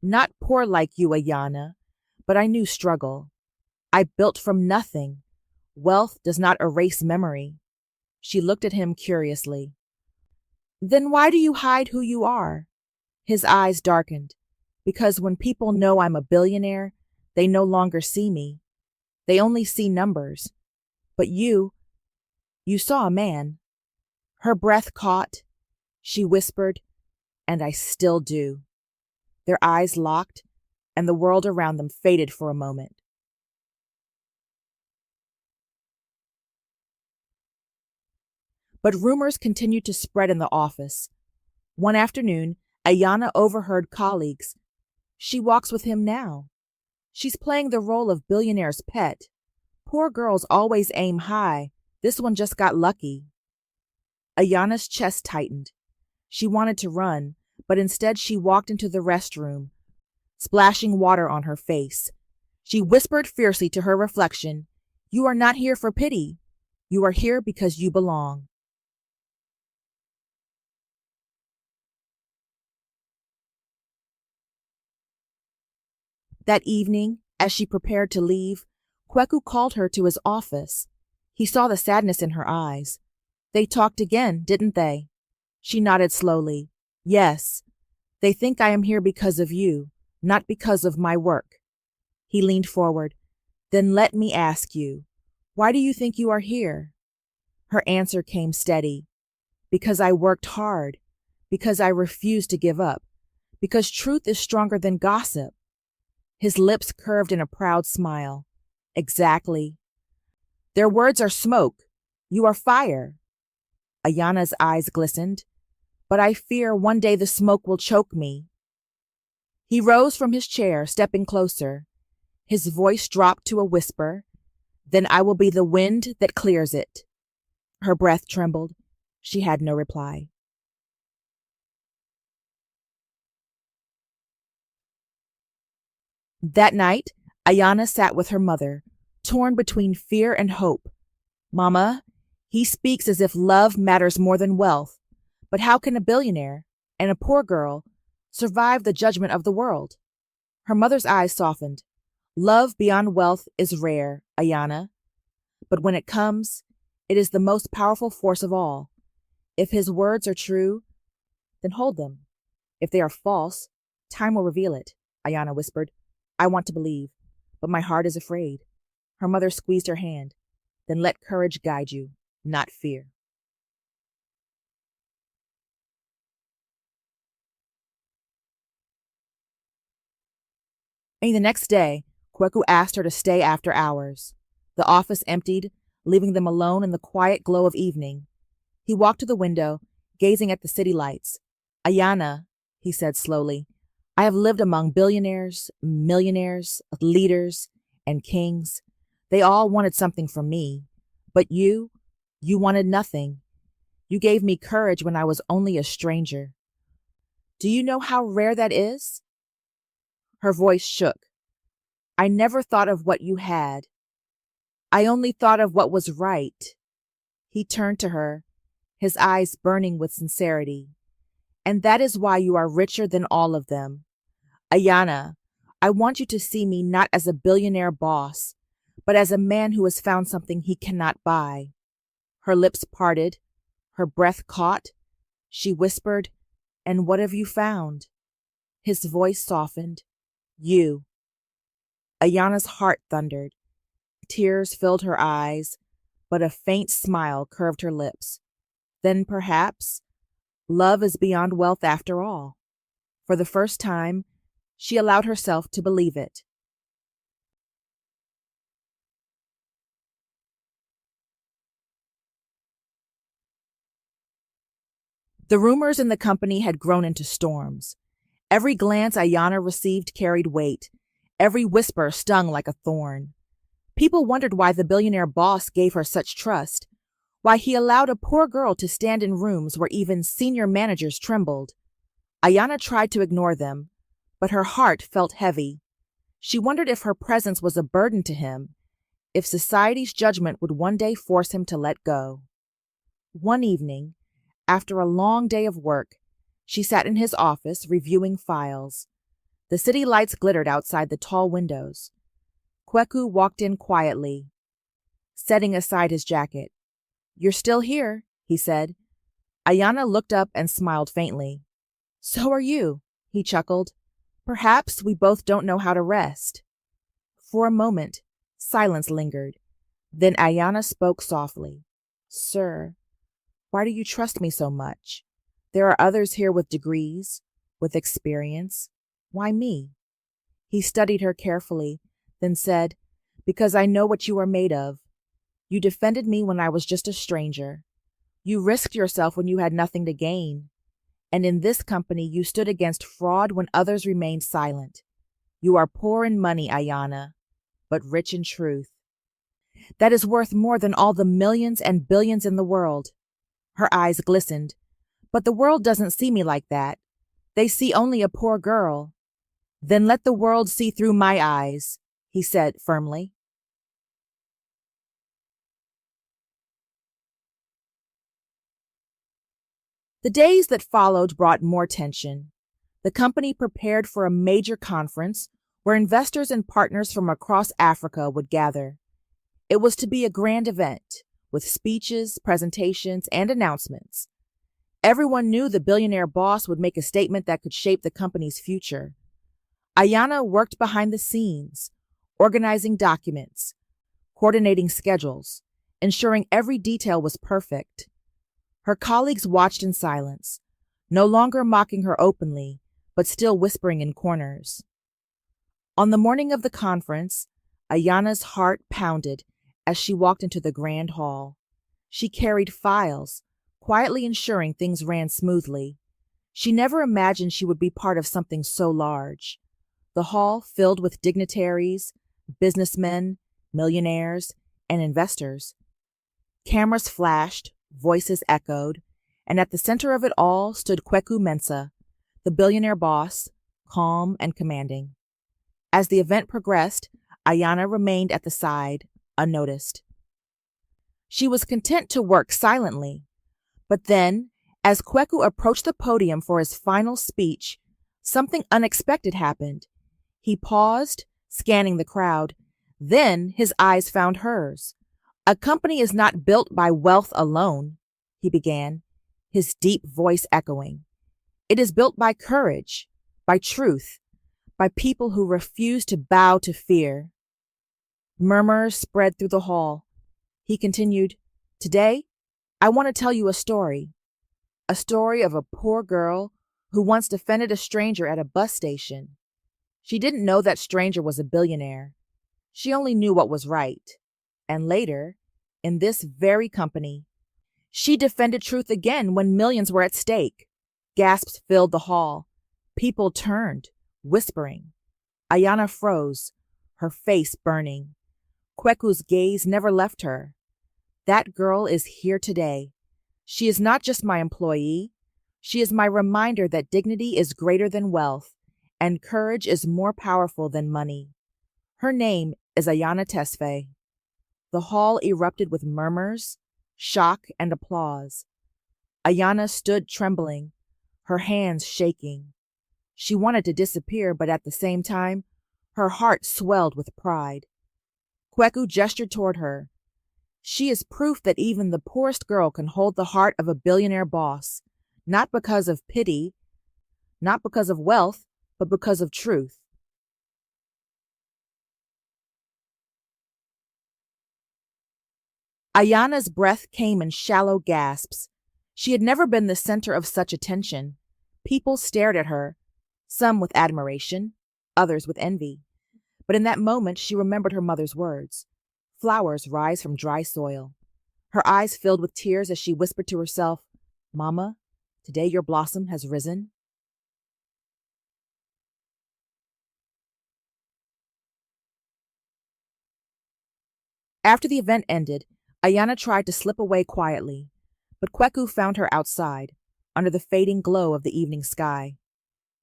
Not poor like you, Ayana, but I knew struggle. I built from nothing. Wealth does not erase memory. She looked at him curiously. Then why do you hide who you are? His eyes darkened. Because when people know I'm a billionaire, they no longer see me. They only see numbers. But you saw a man. Her breath caught. She whispered, and I still do. Their eyes locked, and the world around them faded for a moment. But rumors continued to spread in the office. One afternoon, Ayana overheard colleagues. She walks with him now. She's playing the role of billionaire's pet. Poor girls always aim high. This one just got lucky. Ayana's chest tightened. She wanted to run, but instead she walked into the restroom, splashing water on her face. She whispered fiercely to her reflection, "You are not here for pity. You are here because you belong." That evening, as she prepared to leave, Kweku called her to his office. He saw the sadness in her eyes. They talked again, didn't they? She nodded slowly. Yes. They think I am here because of you, not because of my work. He leaned forward. Then let me ask you, why do you think you are here? Her answer came steady. Because I worked hard. Because I refused to give up. Because truth is stronger than gossip. His lips curved in a proud smile. Exactly. Their words are smoke. You are fire. Ayana's eyes glistened. But I fear one day the smoke will choke me. He rose from his chair, stepping closer. His voice dropped to a whisper. Then I will be the wind that clears it. Her breath trembled. She had no reply. That night, Ayana sat with her mother, torn between fear and hope. Mama, he speaks as if love matters more than wealth. But how can a billionaire and a poor girl survive the judgment of the world? Her mother's eyes softened. Love beyond wealth is rare, Ayana. But when it comes, it is the most powerful force of all. If his words are true, then hold them. If they are false, time will reveal it, Ayana whispered. I want to believe, but my heart is afraid. Her mother squeezed her hand. Then let courage guide you, not fear. And the next day, Kweku asked her to stay after hours. The office emptied, leaving them alone in the quiet glow of evening. He walked to the window, gazing at the city lights. Ayana, he said slowly, I have lived among billionaires, millionaires, leaders, and kings. They all wanted something from me. But you wanted nothing. You gave me courage when I was only a stranger. Do you know how rare that is? Her voice shook. I never thought of what you had. I only thought of what was right. He turned to her, his eyes burning with sincerity. And that is why you are richer than all of them. Ayana, I want you to see me not as a billionaire boss, but as a man who has found something he cannot buy. Her lips parted, her breath caught. She whispered, And what have you found? His voice softened. You. Ayana's heart thundered. Tears filled her eyes, but a faint smile curved her lips. Then perhaps love is beyond wealth after all. For the first time, she allowed herself to believe it. The rumors in the company had grown into storms. Every glance Ayana received carried weight. Every whisper stung like a thorn. People wondered why the billionaire boss gave her such trust, why he allowed a poor girl to stand in rooms where even senior managers trembled. Ayana tried to ignore them, but her heart felt heavy. She wondered if her presence was a burden to him, if society's judgment would one day force him to let go. One evening, after a long day of work, she sat in his office reviewing files. The city lights glittered outside the tall windows. Kweku walked in quietly, setting aside his jacket. You're still here, he said. Ayana looked up and smiled faintly. So are you, he chuckled. Perhaps we both don't know how to rest. For a moment, silence lingered. Then Ayana spoke softly. Sir, why do you trust me so much? There are others here with degrees, with experience. Why me? He studied her carefully, then said, Because I know what you are made of. You defended me when I was just a stranger. You risked yourself when you had nothing to gain. And in this company, you stood against fraud when others remained silent. You are poor in money, Ayana, but rich in truth. That is worth more than all the millions and billions in the world. Her eyes glistened. But the world doesn't see me like that. They see only a poor girl. Then let the world see through my eyes, he said firmly. The days that followed brought more tension. The company prepared for a major conference where investors and partners from across Africa would gather. It was to be a grand event with speeches, presentations, and announcements. Everyone knew the billionaire boss would make a statement that could shape the company's future. Ayana worked behind the scenes, organizing documents, coordinating schedules, ensuring every detail was perfect. Her colleagues watched in silence, no longer mocking her openly, but still whispering in corners. On the morning of the conference, Ayana's heart pounded as she walked into the grand hall. She carried files, quietly ensuring things ran smoothly. She never imagined she would be part of something so large. The hall filled with dignitaries, businessmen, millionaires, and investors. Cameras flashed, voices echoed, and at the center of it all stood Kweku Mensah, the billionaire boss, calm and commanding. As the event progressed, Ayana remained at the side, unnoticed. She was content to work silently. But then, as Kweku approached the podium for his final speech, something unexpected happened. He paused, scanning the crowd. Then his eyes found hers. A company is not built by wealth alone, he began, his deep voice echoing. It is built by courage, by truth, by people who refuse to bow to fear. Murmurs spread through the hall. He continued, "Today, I want to tell you a story of a poor girl who once defended a stranger at a bus station. She didn't know that stranger was a billionaire. She only knew what was right. And later, in this very company, she defended truth again when millions were at stake." Gasps filled the hall. People turned, whispering. Ayana froze, her face burning. Kweku's gaze never left her. That girl is here today. She is not just my employee. She is my reminder that dignity is greater than wealth, and courage is more powerful than money. Her name is Ayana Tesfaye. The hall erupted with murmurs, shock, and applause. Ayana stood trembling, her hands shaking. She wanted to disappear, but at the same time, her heart swelled with pride. Kweku gestured toward her. She is proof that even the poorest girl can hold the heart of a billionaire boss, not because of pity, not because of wealth, but because of truth. Ayana's breath came in shallow gasps. She had never been the center of such attention. People stared at her, some with admiration, others with envy. But in that moment, she remembered her mother's words. Flowers rise from dry soil. Her eyes filled with tears as she whispered to herself, "Mama, today your blossom has risen." After the event ended, Ayana tried to slip away quietly, but Kweku found her outside, under the fading glow of the evening sky.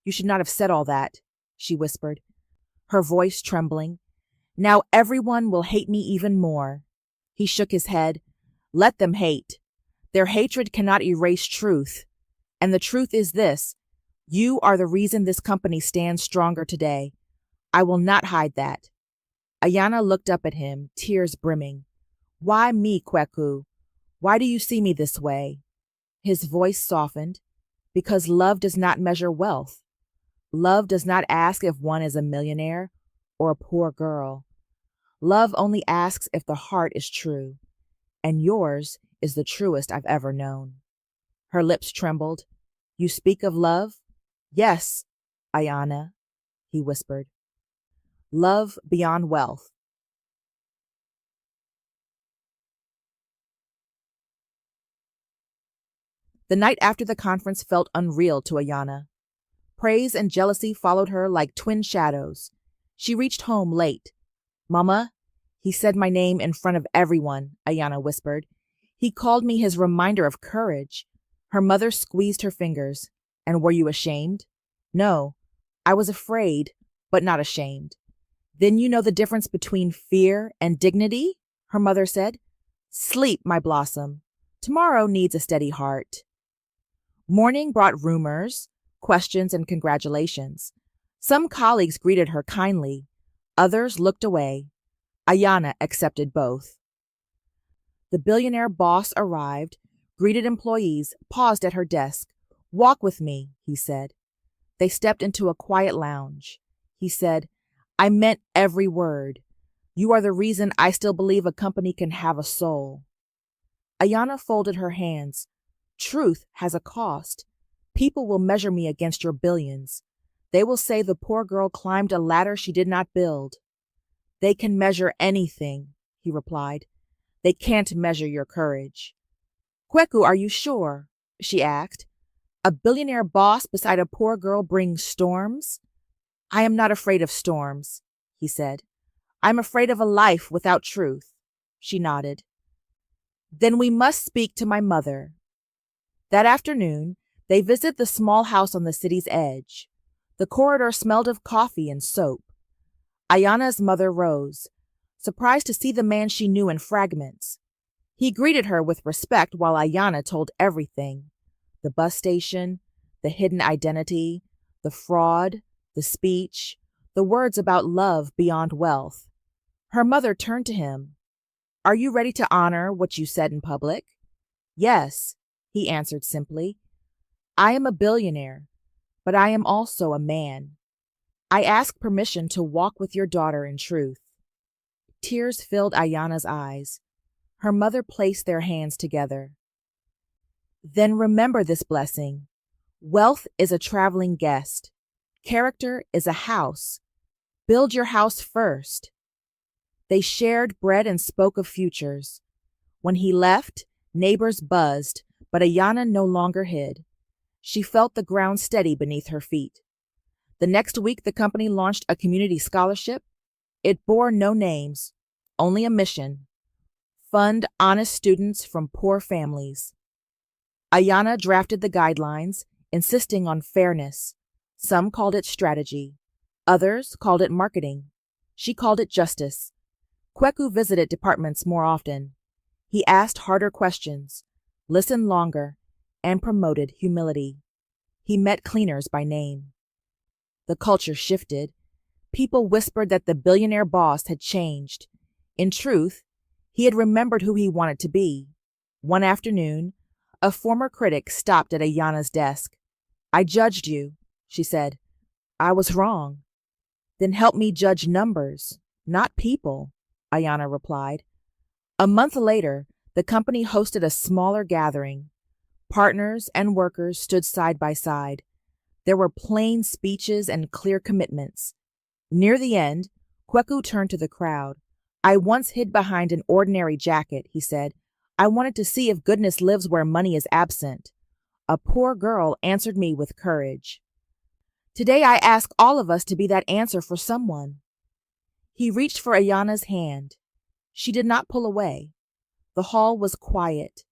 "You should not have said all that," she whispered, her voice trembling. "Now everyone will hate me even more." He shook his head. "Let them hate. Their hatred cannot erase truth. And the truth is this: you are the reason this company stands stronger today. I will not hide that." Ayana looked up at him, tears brimming. "Why me, Kweku? Why do you see me this way?" His voice softened. "Because love does not measure wealth. Love does not ask if one is a millionaire or a poor girl. Love only asks if the heart is true. And yours is the truest I've ever known." Her lips trembled. "You speak of love?" "Yes, Ayana," he whispered. "Love beyond wealth." The night after the conference felt unreal to Ayana. Praise and jealousy followed her like twin shadows. She reached home late. "Mama," he said my name in front of everyone, Ayana whispered. "He called me his reminder of courage." Her mother squeezed her fingers. "And were you ashamed?" "No, I was afraid, but not ashamed." "Then you know the difference between fear and dignity?" her mother said. "Sleep, my blossom. Tomorrow needs a steady heart." Morning brought rumors, questions, and congratulations. Some colleagues greeted her kindly. Others looked away. Ayana accepted both. The billionaire boss arrived, greeted employees, paused at her desk. "Walk with me," he said. They stepped into a quiet lounge. He said, "I meant every word. You are the reason I still believe a company can have a soul." Ayana folded her hands. "Truth has a cost. People will measure me against your billions. They will say the poor girl climbed a ladder she did not build." "They can measure anything," he replied. "They can't measure your courage." "Kweku, are you sure?" she asked. "A billionaire boss beside a poor girl brings storms?" "I am not afraid of storms," he said. "I'm afraid of a life without truth." She nodded. "Then we must speak to my mother." That afternoon, they visited the small house on the city's edge. The corridor smelled of coffee and soap. Ayana's mother rose, surprised to see the man she knew in fragments. He greeted her with respect while Ayana told everything: the bus station, the hidden identity, the fraud, the speech, the words about love beyond wealth. Her mother turned to him. "Are you ready to honor what you said in public?" "Yes," he answered simply. "I am a billionaire, but I am also a man. I ask permission to walk with your daughter in truth." Tears filled Ayana's eyes. Her mother placed their hands together. "Then remember this blessing. Wealth is a traveling guest. Character is a house. Build your house first." They shared bread and spoke of futures. When he left, neighbors buzzed, but Ayana no longer hid. She felt the ground steady beneath her feet. The next week, the company launched a community scholarship. It bore no names, only a mission: fund honest students from poor families. Ayana drafted the guidelines, insisting on fairness. Some called it strategy. Others called it marketing. She called it justice. Kweku visited departments more often. He asked harder questions, listened longer, and promoted humility. He met cleaners by name. The culture shifted. People whispered that the billionaire boss had changed. In truth, he had remembered who he wanted to be. One afternoon, a former critic stopped at Ayana's desk. "I judged you," she said. "I was wrong." "Then help me judge numbers, not people," Ayana replied. A month later, the company hosted a smaller gathering. Partners and workers stood side by side. There were plain speeches and clear commitments. Near the end, Kweku turned to the crowd. "I once hid behind an ordinary jacket," he said. "I wanted to see if goodness lives where money is absent. A poor girl answered me with courage. Today I ask all of us to be that answer for someone." He reached for Ayana's hand. She did not pull away. The hall was quiet,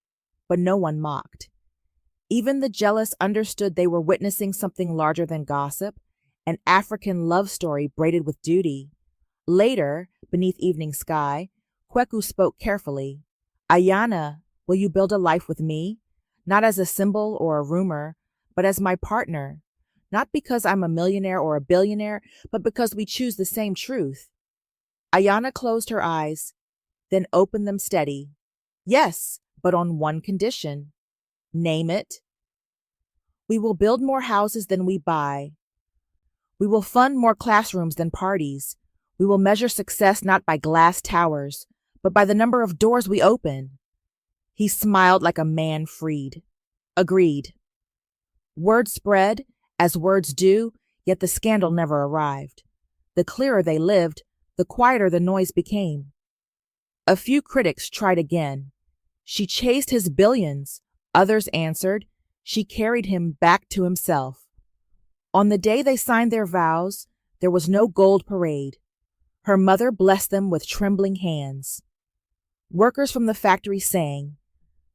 but no one mocked. Even the jealous understood they were witnessing something larger than gossip, an African love story braided with duty. Later, beneath evening sky, Kweku spoke carefully. "Ayana, will you build a life with me? Not as a symbol or a rumor, but as my partner. Not because I'm a millionaire or a billionaire, but because we choose the same truth." Ayana closed her eyes, then opened them steady. "Yes, but on one condition." "Name it." "We will build more houses than we buy. We will fund more classrooms than parties. We will measure success not by glass towers, but by the number of doors we open." He smiled like a man freed. "Agreed." Word spread, as words do, yet the scandal never arrived. The clearer they lived, the quieter the noise became. A few critics tried again. "She chased his billions," others answered. She carried him back to himself. On the day they signed their vows, there was no gold parade. Her mother blessed them with trembling hands. Workers from the factory sang.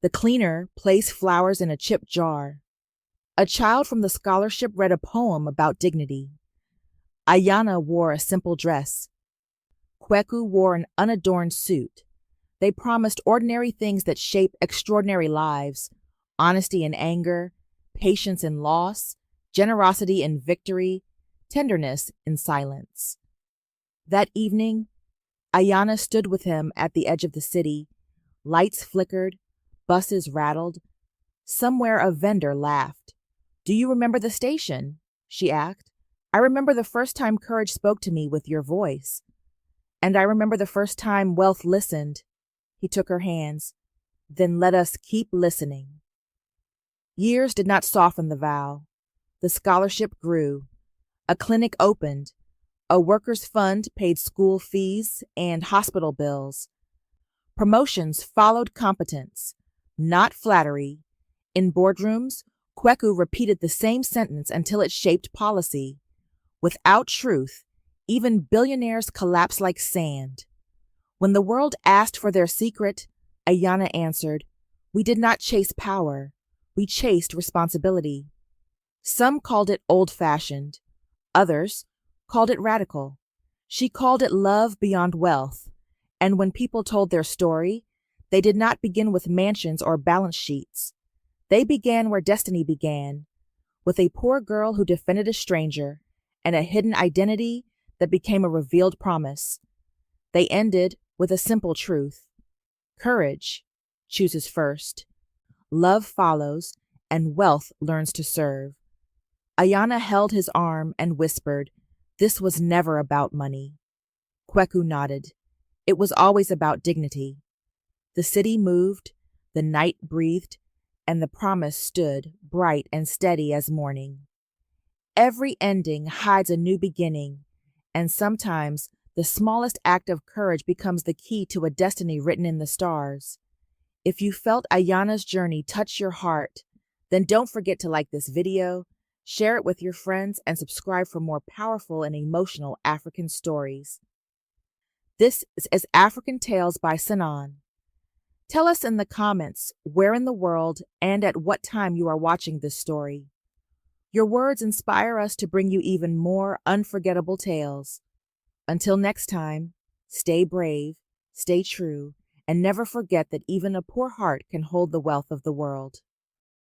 The cleaner placed flowers in a chipped jar. A child from the scholarship read a poem about dignity. Ayana wore a simple dress. Kweku wore an unadorned suit. They promised ordinary things that shape extraordinary lives: honesty in anger, patience in loss, generosity in victory, tenderness in silence. That evening, Ayana stood with him at the edge of the city. Lights flickered, buses rattled. Somewhere a vendor laughed. "Do you remember the station?" she asked. "I remember the first time courage spoke to me with your voice. And I remember the first time wealth listened." He took her hands. "Then let us keep listening." Years did not soften the vow. The scholarship grew. A clinic opened. A workers' fund paid school fees and hospital bills. Promotions followed competence, not flattery. In boardrooms, Kweku repeated the same sentence until it shaped policy. Without truth, even billionaires collapse like sand. When the world asked for their secret, Ayana answered, "We did not chase power. We chased responsibility." Some called it old-fashioned. Others called it radical. She called it love beyond wealth. And when people told their story, they did not begin with mansions or balance sheets. They began where destiny began, with a poor girl who defended a stranger and a hidden identity that became a revealed promise. They ended with a simple truth. Courage chooses first. Love follows, and wealth learns to serve. Ayana held his arm and whispered, "This was never about money." Kweku nodded. It was always about dignity. The city moved, the night breathed, and the promise stood bright and steady as morning. Every ending hides a new beginning, and sometimes the smallest act of courage becomes the key to a destiny written in the stars. If you felt Ayana's journey touch your heart, then don't forget to like this video, share it with your friends, and subscribe for more powerful and emotional African stories. This is African Tales by Sinan. Tell us in the comments where in the world and at what time you are watching this story. Your words inspire us to bring you even more unforgettable tales. Until next time, stay brave, stay true, and never forget that even a poor heart can hold the wealth of the world.